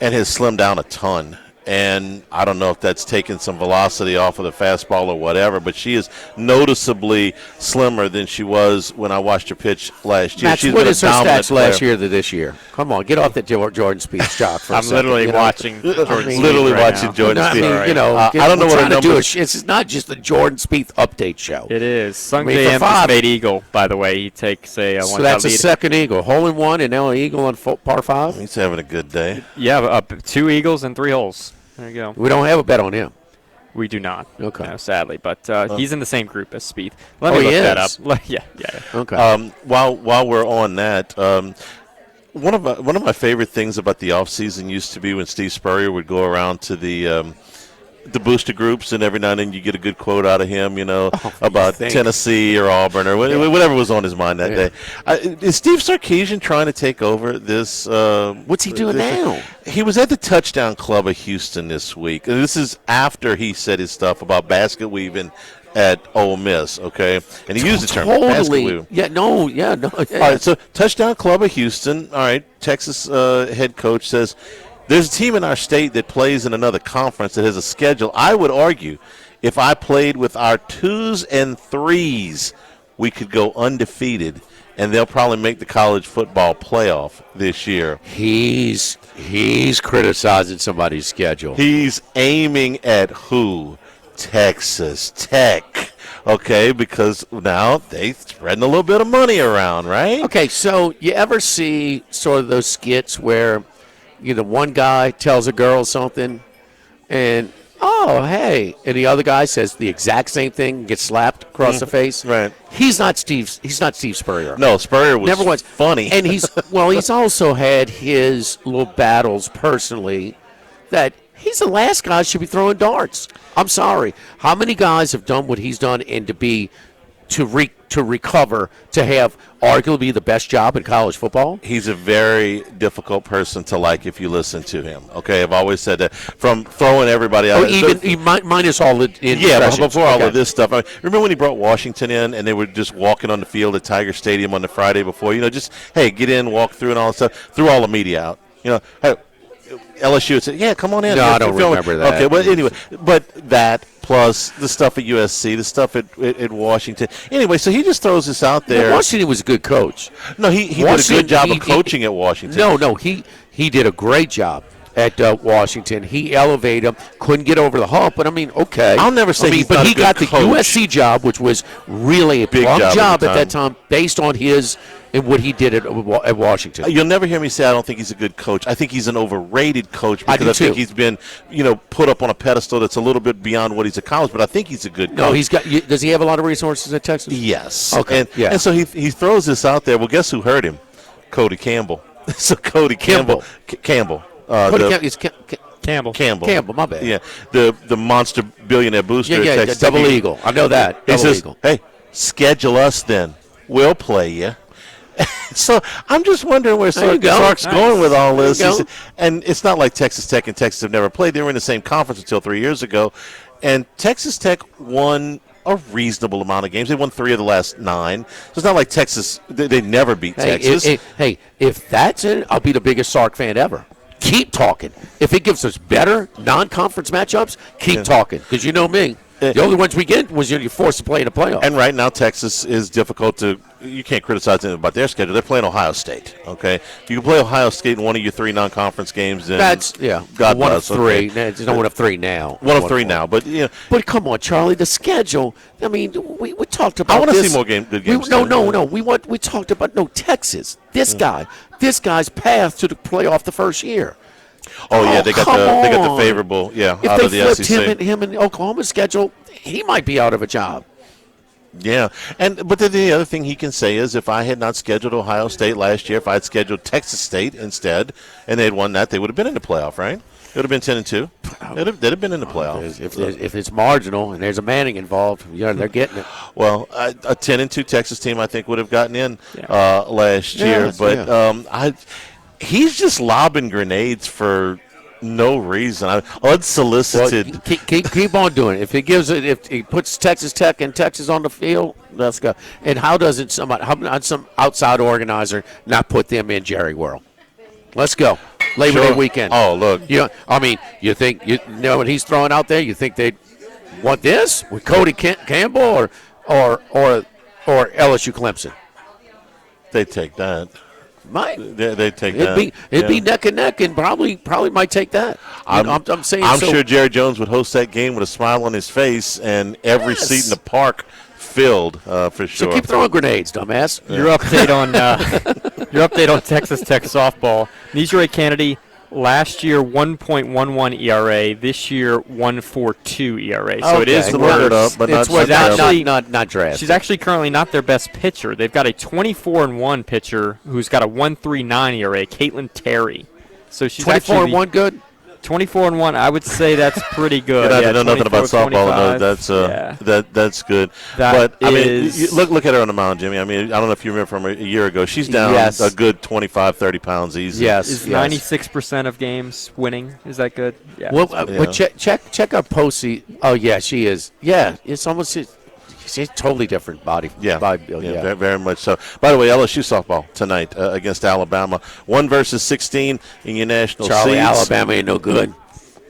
and has slimmed down a ton. And I don't know if that's taken some velocity off of the fastball or whatever, but she is noticeably slimmer than she was when I watched her pitch last year. Max, She's what been a is her dominant stats last player. year to this year? Come on, get off the Jordan Spieth job for a I'm second. literally you know? watching Jordan Spieth Literally right watching now. Jordan I Spieth. mean, you know, I don't know we're what her trying to do. numbers. It's not just the Jordan Spieth update show. It is. Sung I mean, for JM five- just made eagle, by the way. He takes a So one that's a lead. second eagle, hole in one, and now an eagle on par 5. He's having a good day. Yeah, 2 eagles and 3 holes. There you go. We don't have a bet on him. We do not. Okay. No, sadly, but he's in the same group as Spieth. Let Oh, me he look that is? up. Yeah. Okay. While we're on that, one of my favorite things about the off season used to be when Steve Spurrier would go around to the booster groups, and every now and then you get a good quote out of him, about Tennessee or Auburn or whatever was on his mind that day. Is Steve Sarkisian trying to take over this? What's he doing now? He was at the Touchdown Club of Houston this week. And this is after he said his stuff about basket weaving at Ole Miss, okay? And he used the term basket weaving. No. All right, so Touchdown Club of Houston, all right, Texas head coach says, there's a team in our state that plays in another conference that has a schedule. I would argue if I played with our 2s and 3s, we could go undefeated, and they'll probably make the college football playoff this year. He's criticizing somebody's schedule. He's aiming at who? Texas Tech. Okay, because now they're spreading a little bit of money around, right? Okay, so you ever see sort of those skits where one guy tells a girl something and, oh, hey, and the other guy says the exact same thing, gets slapped across the face? Right. He's not Steve Spurrier. No, Spurrier was Never was funny. And he's also had his little battles personally that he's the last guy should be throwing darts. I'm sorry. How many guys have done what he's done and to recover to have arguably the best job in college football? He's a very difficult person to like if you listen to him. Okay, I've always said that. From throwing everybody out. Minus all the before all of this stuff. I mean, remember when he brought Washington in and they were just walking on the field at Tiger Stadium on the Friday before? Just, hey, get in, walk through and all that stuff. Threw all the media out. Hey, LSU would say, yeah, come on in. No, I don't remember that. Okay, well, anyway, but that plus the stuff at USC, the stuff at Washington. Anyway, so he just throws this out there. Washington was a good coach. No, he did a good job of coaching at Washington. No, he did a great job at Washington. He elevated him, couldn't get over the hump, but I mean, okay. I'll never say he's but not he a good got the coach. USC job, which was really a Big plum job at that time based on his and what he did at Washington. You'll never hear me say I don't think he's a good coach. I think he's an overrated coach because I I think too. he's been, put up on a pedestal that's a little bit beyond what he's accomplished. But I think he's a good coach. No, he's got. Does he have a lot of resources at Texas? Yes. Okay. And so he throws this out there. Well, guess who heard him? Cody Campbell. So Cody Campbell. Campbell. Campbell, my bad. Yeah, the monster billionaire booster. Yeah, at Texas double Tech. eagle. I know that. He Double says, eagle. hey, schedule us then. We'll play you. So I'm just wondering where Sark's going with all this. And it's not like Texas Tech and Texas have never played. They were in the same conference until 3 years ago. And Texas Tech won a reasonable amount of games. They won 3 of the last 9. So it's not like Texas, they never beat Texas. If that's it, I'll be the biggest Sark fan ever. Keep talking. If it gives us better non-conference matchups, keep talking. Because you know me. The only ones we get was you're forced to play in a playoff. And right now, Texas is difficult to – you can't criticize them about their schedule. They're playing Ohio State, okay? If you can play Ohio State in one of your 3 non-conference games, then God one bless. of 3. Okay. There's no one of 3 now. One of 3 now, but But come on, Charlie, the schedule. I mean, we talked about. I want to this. see more good games. No. We talked about Texas. This guy's path to the playoff the first year. Oh yeah, they got the favorable out of the SEC. If they flipped him in Oklahoma's schedule, he might be out of a job. Yeah, but then the other thing he can say is, if I had not scheduled Ohio State last year, if I had scheduled Texas State instead, and they had won that, they would have been in the playoff, right? It would have been 10-2. They'd have been in the playoff. If it's marginal and there's a Manning involved, they're getting it. Well, a 10-2 Texas team, I think, would have gotten in last year, but he's just lobbing grenades for no reason. Unsolicited. Well, keep on doing it. If he puts Texas Tech and Texas on the field, let's go. And how not some outside organizer not put them in Jerry World? Let's go. Labor Day weekend. Oh, look. You think you know what he's throwing out there? You think they want this with Cody Campbell or LSU Clemson? They take that. They take that. It'd be neck and neck, and probably might take that. I'm saying. I'm sure Jerry Jones would host that game with a smile on his face, and every seat in the park filled for sure. So keep throwing grenades, dumbass. Yeah. Your update on Texas Tech softball. Nijere Kennedy last year 1.11 ERA. This year 1.42 ERA. So it is worse. But not drastic. She's actually currently not their best pitcher. They've got a 24-1 pitcher who's got a 1.39 ERA, Caitlin Terry. So she's 24-1 good. 24-1, I would say that's pretty good. I know nothing about softball. That's good. Look at her on the mound, Jimmy. I mean, I don't know if you remember from a year ago. She's down a good 25, 30 pounds easy. Is 96% of games winning? Is that good? Yeah. Well, but check out Posey. Oh yeah, she is. Yeah, it's almost. She's totally different body. Very much so. By the way, LSU softball tonight against Alabama. 1 versus 16 in your national Charlie, seeds. Alabama ain't no good.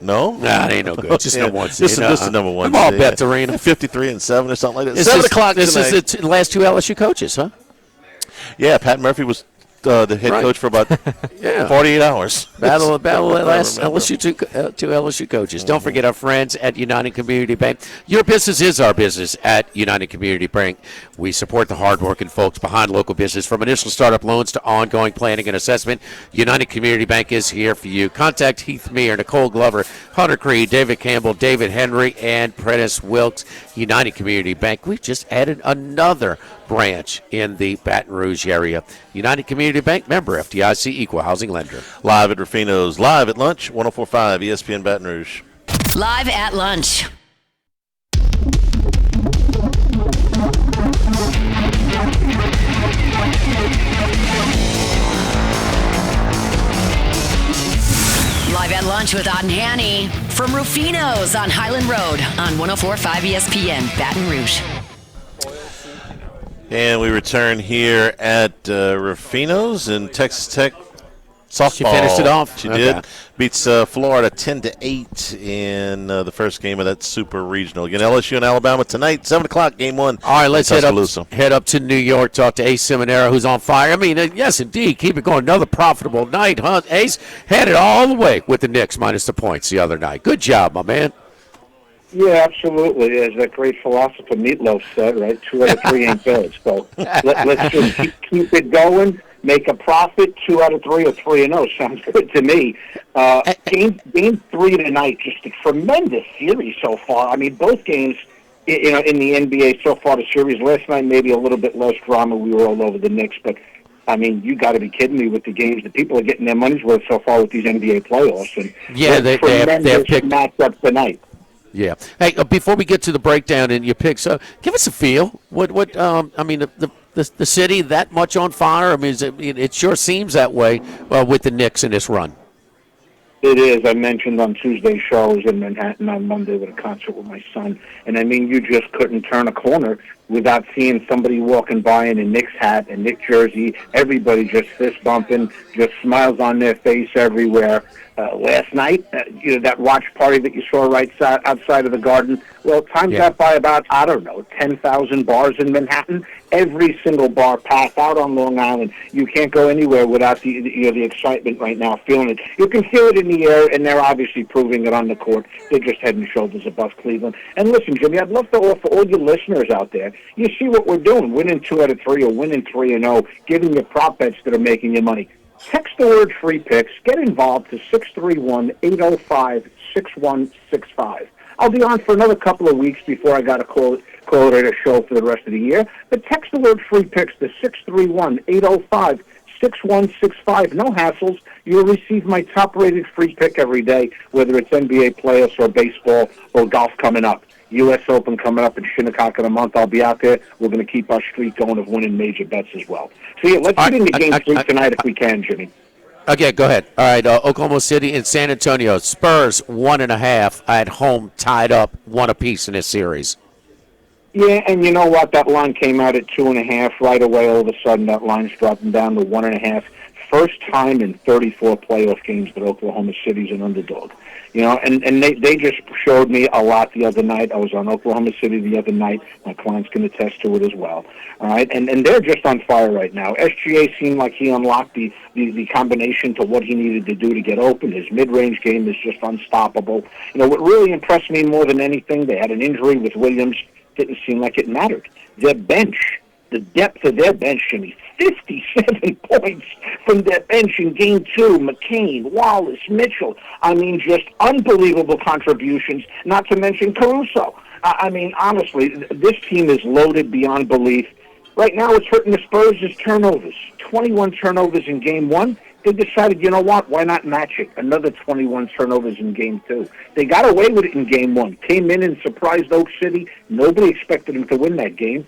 No? Nah, it ain't no good. Just number one seed. This is the number one seed. Come on, bet, Arena. 53-7 or something like that. 7 o'clock tonight. This is the last two LSU coaches, huh? Yeah, Pat Murphy was the head coach for about 48 hours. Battle last LSU two LSU coaches. Don't forget our friends at United Community Bank. Your business is our business at United Community Bank. We support the hardworking folks behind local business from initial startup loans to ongoing planning and assessment. United Community Bank is here for you. Contact Heath Meir, Nicole Glover, Hunter Creed, David Campbell, David Henry, and Prentice Wilkes. United Community Bank. We've just added another branch in the Baton Rouge area. United Community Bank, member FDIC, equal housing lender. Live at Rufino's, live at lunch, 104.5 ESPN Baton Rouge. Live at lunch. Live at lunch with Otten Hanny from Rufino's on Highland Road on 104.5 ESPN Baton Rouge. And we return here at Rufino's, and Texas Tech softball. She finished it off. She did. Beats Florida 10-8 in the first game of that Super Regional. Again, LSU and Alabama tonight, 7 o'clock, game 1. All right, let's head up to New York, talk to Ace Seminara, who's on fire. I mean, yes, indeed, keep it going. Another profitable night, huh? Ace had it all the way with the Knicks minus the points the other night. Good job, my man. Yeah, absolutely. As that great philosopher Meatloaf said, right? 2 out of 3 ain't bad. So let's just keep it going. Make a profit. 2 out of 3 or 3-0 sounds good to me. Game 3 tonight, just a tremendous series so far. I mean, both games, in the NBA so far, the series last night maybe a little bit less drama. We were all over the Knicks, but I mean, you got to be kidding me with the games. The people are getting their money's worth so far with these NBA playoffs, and they have picked matchups tonight. Yeah. Hey, before we get to the breakdown and your picks, give us a feel. I mean, the city that much on fire? I mean, it sure seems that way with the Knicks in this run. It is. I mentioned on Tuesday's show I was in Manhattan on Monday with a concert with my son, and I mean, you just couldn't turn a corner without seeing somebody walking by in a Knicks hat and Knicks jersey. Everybody just fist bumping, just smiles on their face everywhere. Last night, that watch party that you saw right outside of the Garden, well, times that by about, 10,000 bars in Manhattan. Every single bar packed out on Long Island. You can't go anywhere without the excitement right now, feeling it. You can feel it in the air, and they're obviously proving it on the court. They're just head and shoulders above Cleveland. And listen, Jimmy, I'd love to offer all your listeners out there, you see what we're doing, winning 2 out of 3 or winning 3-0, giving you prop bets that are making you money. Text the word free picks. Get involved to 631-805-6165. I'll be on for another couple of weeks before I got to call it a show for the rest of the year. But text the word free picks to 631-805-6165. No hassles. You'll receive my top-rated free pick every day, whether it's NBA playoffs or baseball or golf coming up. U.S. Open coming up in Shinnecock in a month. I'll be out there. We're going to keep our streak going of winning major bets as well. So, yeah, let's get into game 3 tonight if we can, Jimmy. Okay, go ahead. All right, Oklahoma City and San Antonio. Spurs 1.5 at home, tied up 1 apiece in this series. Yeah, and you know what? That line came out at 2.5 right away. All of a sudden, that line's dropping down to 1.5. first time in 34 playoff games that Oklahoma City's an underdog. You know, and they just showed me a lot the other night. I was on Oklahoma City the other night. My clients can attest to it as well. All right, and they're just on fire right now. SGA seemed like he unlocked the combination to what he needed to do to get open. His mid-range game is just unstoppable. You know, what really impressed me more than anything, they had an injury with Williams. Didn't seem like it mattered. Their bench, the depth of their bench, Jimmy, 57 points from their bench in Game 2. McCain, Wallace, Mitchell. I mean, just unbelievable contributions, not to mention Caruso. I mean, honestly, this team is loaded beyond belief. Right now, what's hurting the Spurs is turnovers. 21 turnovers in Game 1. They decided, you know what, why not match it? Another 21 turnovers in Game 2. They got away with it in Game 1. Came in and surprised Oak City. Nobody expected them to win that game.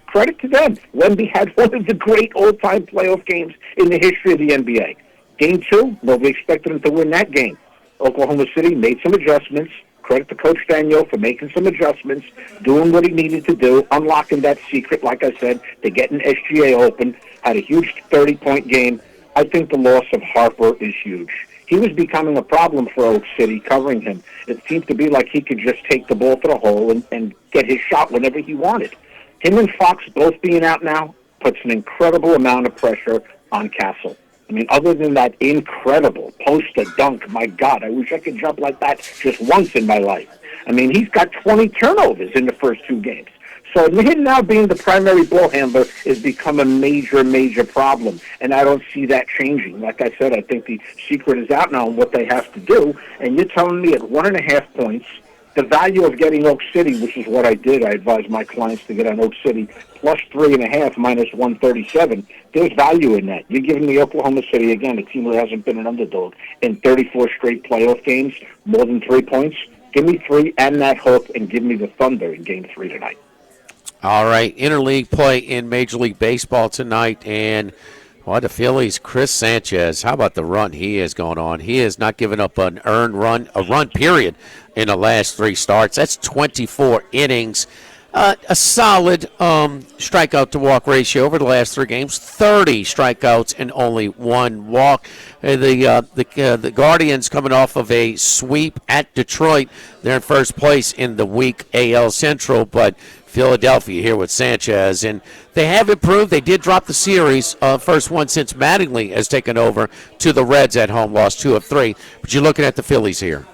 Credit to them. Wemby had one of the great all-time playoff games in the history of the NBA. Game 2, nobody expected them to win that game. Oklahoma City made some adjustments. Credit to Coach Daniel for making some adjustments, doing what he needed to do, unlocking that secret, like I said, to getting SGA open. Had a huge 30-point game. I think the loss of Harper is huge. He was becoming a problem for Oak City, covering him. It seemed to be like he could just take the ball to the hole and get his shot whenever he wanted. Him and Fox both being out now puts an incredible amount of pressure on Castle. I mean, other than that incredible poster dunk, my God, I wish I could jump like that just once in my life. I mean, he's got 20 turnovers in the first 2 games. So him now being the primary ball handler has become a major, major problem, and I don't see that changing. Like I said, I think the secret is out now on what they have to do, and you're telling me at 1.5 points, the value of getting Oak City, which is what I did. I advised my clients to get on Oak City, plus 3.5, minus 137. There's value in that. You're giving me Oklahoma City, again, a team who hasn't been an underdog in 34 straight playoff games, more than 3 points. Give me 3 and that hook, and give me the Thunder in Game 3 tonight. All right, interleague play in Major League Baseball tonight, and the Phillies, Chris Sanchez, how about the run he is going on? He has not given up an earned run, a run period, in the last 3 starts. That's 24 innings. A solid strikeout-to-walk ratio over the last 3 games, 30 strikeouts and only 1 walk. The Guardians coming off of a sweep at Detroit. They're in first place in the weak AL Central, but Philadelphia here with Sanchez, and they have improved. They did drop the series, first one since Mattingly has taken over, to the Reds at home, lost 2 of 3. But you're looking at the Phillies here.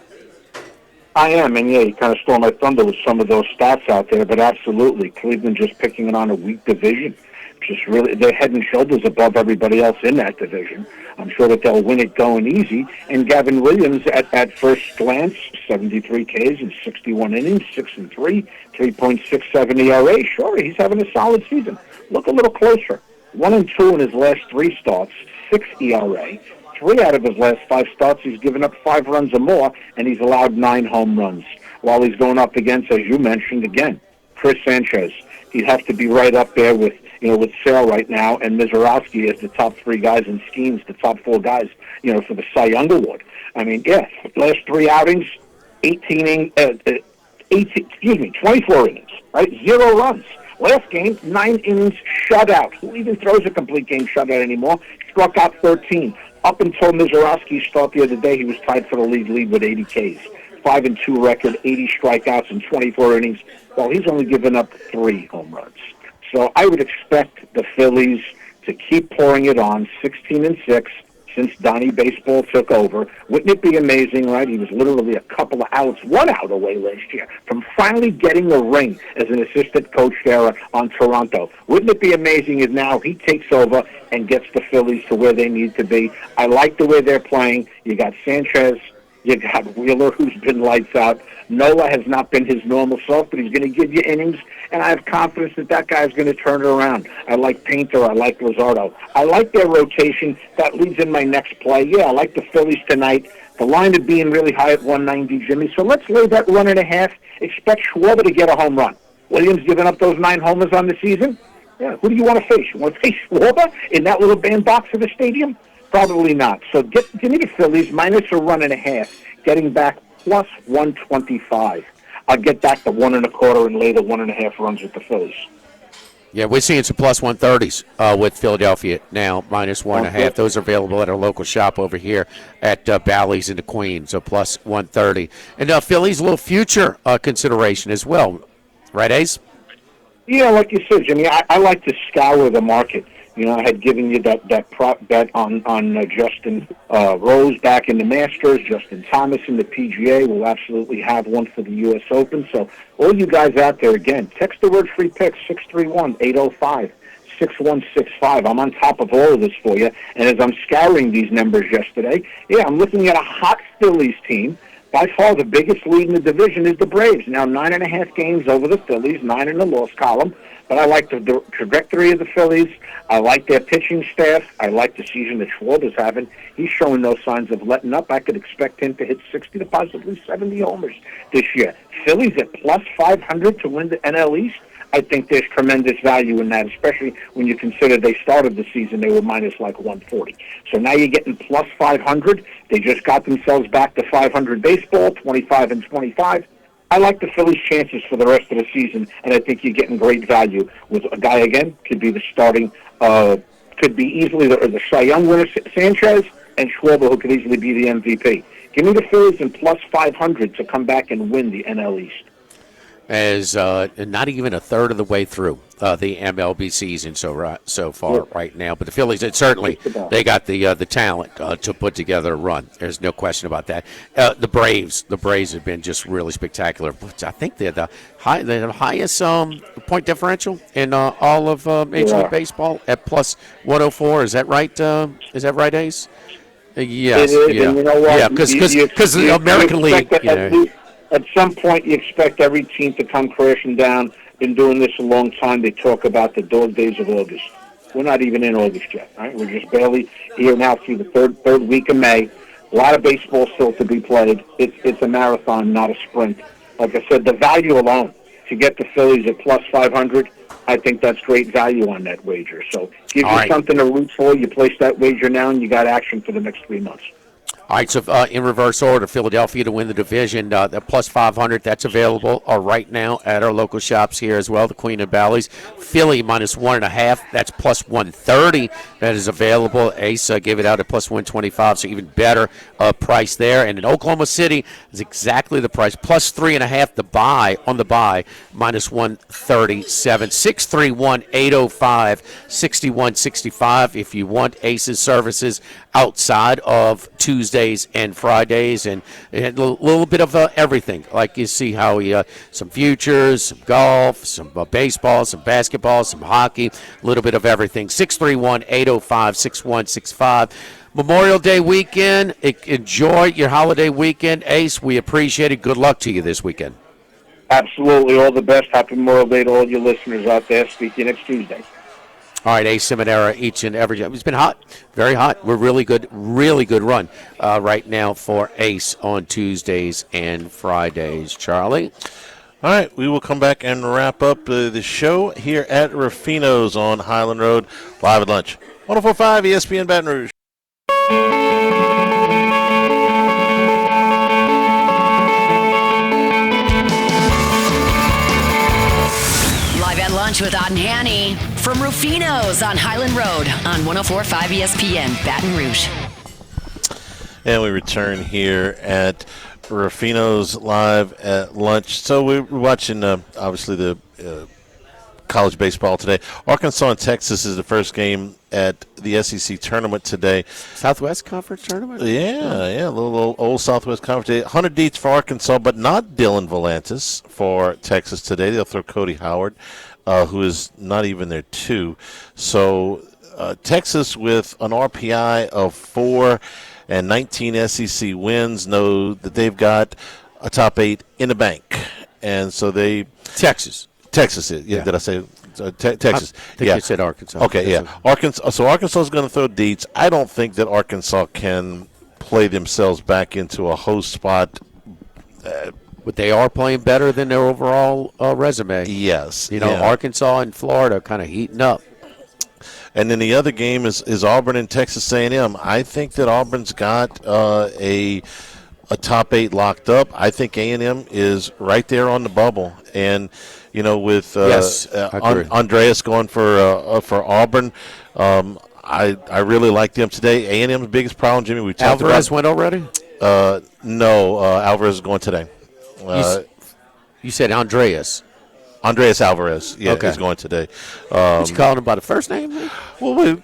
I am, and yeah, you kind of stole my thunder with some of those stats out there, but absolutely, Cleveland just picking it on a weak division. Just really, they're head and shoulders above everybody else in that division. I'm sure that they'll win it going easy. And Gavin Williams, at first glance, 73 Ks in 61 innings, 6-3, 3.67 ERA. Sure, he's having a solid season. Look a little closer. 1-2 in his last 3 starts, 6 ERA. 3 out of his last 5 starts, he's given up 5 runs or more, and he's allowed 9 home runs. While he's going up against, as you mentioned again, Chris Sanchez. He'd have to be right up there with Sale right now, and Mizorowski as the top 3 guys in schemes, the top 4 guys, for the Cy Young Award. I mean, yeah, last 3 outings, 24 innings, right? 0 runs. Last game, 9 innings shutout. Who even throws a complete game shutout anymore? Struck out 13. Up until Mizorowski's start the other day, he was tied for the lead with 80 Ks. 5-2 record, 80 strikeouts in 24 innings, while he's only given up 3 home runs. So I would expect the Phillies to keep pouring it on, 16-6, since Donnie Baseball took over. Wouldn't it be amazing, right? He was literally a couple of outs, 1 out away last year from finally getting a ring as an assistant coach there on Toronto. Wouldn't it be amazing if now he takes over and gets the Phillies to where they need to be? I like the way they're playing. You got Sanchez. You got Wheeler, who's been lights out. Nola has not been his normal self, but he's going to give you innings, and I have confidence that guy's going to turn it around. I like Painter. I like Luzardo. I like their rotation. That leads in my next play. Yeah, I like the Phillies tonight. The line of being really high at 190, Jimmy. So let's lay that 1.5. Expect Schwarber to get a home run. Williams giving up those 9 homers on the season. Yeah, who do you want to face? You want to face Schwarber in that little bandbox of the stadium? Probably not. So give me the Phillies minus a 1.5, getting back plus 125. I'll get back to 1.25 and later 1.5 runs with the Phillies. Yeah, we're seeing some plus 130s with Philadelphia now, minus 1.5. Those are available at our local shop over here at Bally's in the Queen, so plus 130. And Philly's a little future consideration as well, right, Ace? Yeah, like you said, Jimmy, I like to scour the market. You know, I had given you that prop bet on Justin Rose back in the Masters, Justin Thomas in the PGA. We'll absolutely have one for the U.S. Open. So all you guys out there, again, text the word free pick, 631-805-6165. I'm on top of all of this for you. And as I'm scouring these numbers yesterday, I'm looking at a hot Phillies team. By far, the biggest lead in the division is the Braves. Now, 9.5 games over the Phillies, 9 in the loss column. But I like the trajectory of the Phillies. I like their pitching staff. I like the season that Schwarber's having. He's showing no signs of letting up. I could expect him to hit 60 to possibly 70 homers this year. Phillies at plus 500 to win the NL East. I think there's tremendous value in that, especially when you consider they started the season, they were minus like 140. So now you're getting plus 500. They just got themselves back to 500 baseball, 25 and 25. I like the Phillies' chances for the rest of the season, and I think you're getting great value with a guy, again, could be the starting, could be easily the Cy Young winner, Sanchez, and Schwarber, who could easily be the MVP. Give me the Phillies in plus 500 to come back and win the NL East. As not even a third of the way through the MLB season so far right now. But the Phillies, they got the talent to put together a run. There's no question about that. The Braves have been just really spectacular. I think they're the highest point differential in all of Major League Baseball at plus 104. Is that right? Is that right, Ace? Yes. It is, and you know what? Yeah, because the American League. At some point, you expect every team to come crashing down. Been doing this a long time. They talk about the dog days of August. We're not even in August yet, right? We're just barely here now through the third week of May. A lot of baseball still to be played. It's a marathon, not a sprint. Like I said, the value alone, to get the Phillies at plus 500, I think that's great value on that wager. So gives you something to root for. You place that wager now, and you got action for the next 3 months. All right, so in reverse order, Philadelphia to win the division, the plus 500, that's available right now at our local shops here as well, the Queen and Bally's. Philly minus 1.5, that's plus 130. That is available. Ace gave it out at plus 125, so even better price there. And in Oklahoma City is exactly the price, plus 3.5 on the buy, minus 137. 631-805-6165 if you want Ace's services outside of Tuesdays and Fridays, and a little bit of everything. Like you see how some futures, some golf, some baseball, some basketball, some hockey, a little bit of everything. 631-805-6165. Memorial Day weekend. Enjoy your holiday weekend, Ace. We appreciate it. Good luck to you this weekend. Absolutely. All the best. Happy Memorial Day to all your listeners out there. Speak to you next Tuesday. All right, Ace Seminara each and every day. It's been hot, very hot. We're really good run right now for Ace on Tuesdays and Fridays. Charlie? All right, we will come back and wrap up the show here at Ruffino's on Highland Road, live at lunch. 104.5 ESPN Baton Rouge. Lunch with Odd and Hanny from Rufino's on Highland Road on 104.5 ESPN Baton Rouge. And we return here at Rufino's live at lunch. So we're watching, obviously, the college baseball today. Arkansas and Texas is the first game at the SEC tournament today. Southwest Conference tournament? Yeah, a little old Southwest Conference. 100 deets for Arkansas, but not Dylan Volantis for Texas today. They'll throw Cody Howard, who is not even their 2. So Texas with an RPI of 4 and 19 SEC wins know that they've got a top 8 in the bank. And so Texas is. Yeah. Did I say Texas? I think you said Arkansas. Okay, yeah. Arkansas. So Arkansas is going to throw deets. I don't think that Arkansas can play themselves back into a host spot. But they are playing better than their overall resume. Yes. Arkansas and Florida kind of heating up. And then the other game is Auburn and Texas A&M. I think that Auburn's got a a top 8 locked up. I think A&M is right there on the bubble. And, with Andreas going for Auburn, I really like them today. A&M's biggest problem, Jimmy, we talked Alvarez went already? No, Alvarez is going today. You said Andreas. Andreas Alvarez, is going today. Did you call him by the first name? Well, we're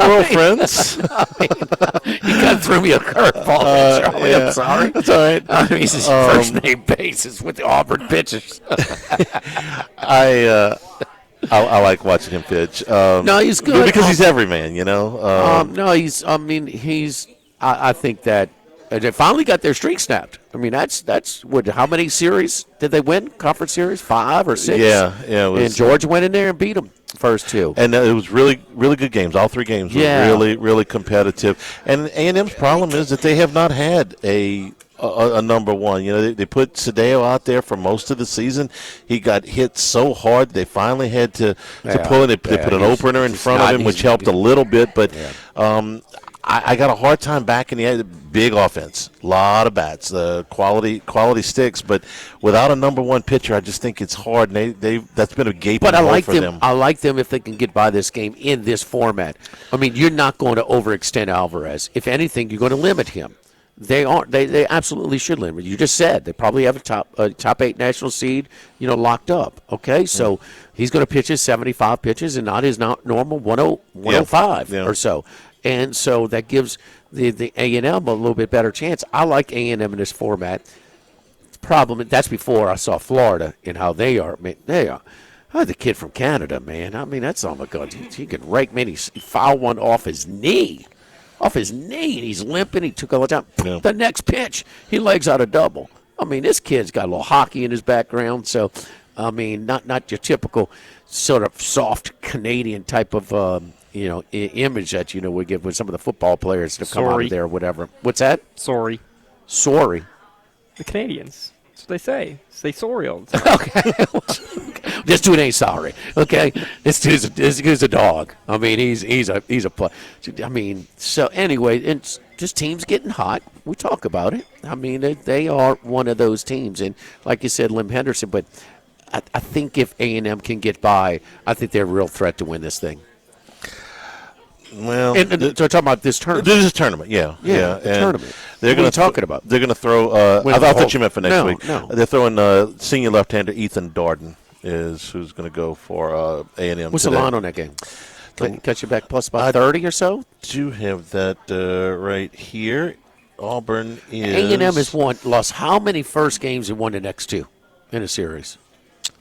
all friends. You kind of threw me a curveball, Charlie. I'm sorry. It's all right. He's his first name basis with the Auburn pitchers. I like watching him pitch. No, he's good because he's every man, no, he's. I mean, he's. I think that they finally got their streak snapped. I mean, that's what? How many series did they win? Conference series, 5 or 6. Yeah. It was, and Georgia went in there and beat them first 2. And it was really, really good games. All 3 games were really, really competitive. And A&M's problem is that they have not had a number one. They put Sadeo out there for most of the season. He got hit so hard they finally had to pull it. They put an opener in front of him, which helped a little bit. But I got a hard time backing the big offense. A lot of bats, quality sticks. But without a number one pitcher, I just think it's hard. And that's been a gaping hole for them. I like them if they can get by this game in this format. I mean, you're not going to overextend Alvarez. If anything, you're going to limit him. They aren't. They absolutely should limit. You just said they probably have a top 8 national seed, locked up. Okay, so he's going to pitch his 75 pitches and not his normal 105 or so, and so that gives the A&M a little bit better chance. I like A&M in this format. Problem that's before I saw Florida and how they are. They are. The kid from Canada, man. I mean, that's my God. He can rake. Man, he fouled one off his knee. And he's limping. He took all the time. Yeah. The next pitch, he legs out a double. I mean, this kid's got a little hockey in his background. So, I mean, not your typical sort of soft Canadian type of, image that, we give with some of the football players that come out of there or whatever. What's that? Sorry. The Canadians. That's what they say. Say sorry all the time. Okay. This dude ain't sorry. Okay, this dude's a dog. I mean, he's a play. I mean, so anyway, it's just teams getting hot. We talk about it. I mean, they are one of those teams, and like you said, Lim Henderson. But I think if A&M can get by, I think they're a real threat to win this thing. Well, so I'm talking about this tournament. This is a tournament, yeah. Tournament. They're going to talking about. They're going to throw. I thought you meant for next week. No. They're throwing senior left-hander Ethan Darden is who's going to go for A&M. What's the line on that game? Can you catch you back plus about 30 or so? Do have that right here. Auburn is. A&M has lost how many first games and won the next 2 in a series?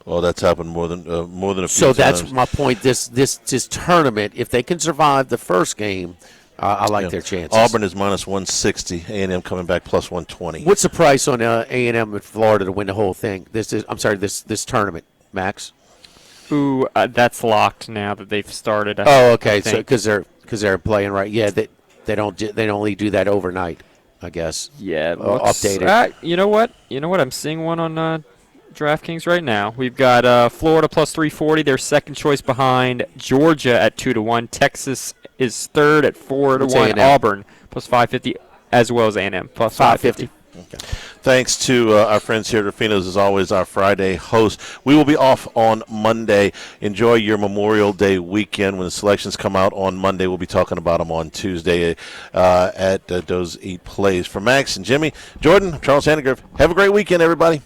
Well, that's happened more than a few times. So that's my point. This tournament, if they can survive the first game, I like their chances. Auburn is minus 160. A&M coming back plus 120. What's the price on A&M in Florida to win the whole thing? This tournament, Max. Ooh, that's locked now that they've started. Okay. So because they're playing right. Yeah, they don't only do that overnight, I guess. Yeah, updated. You know what? I'm seeing one on DraftKings right now. We've got Florida plus 340. Their second choice behind Georgia at 2-1. Texas is third at 4-1. Auburn plus 550, as well as A&M plus 550. Okay. Thanks to our friends here at Rufino's, as always, our Friday host. We will be off on Monday. Enjoy your Memorial Day weekend. When the selections come out on Monday, we'll be talking about them on Tuesday at Doe's Eat Plays. For Max and Jimmy, Jordan, Charles Handegraaff, have a great weekend, everybody.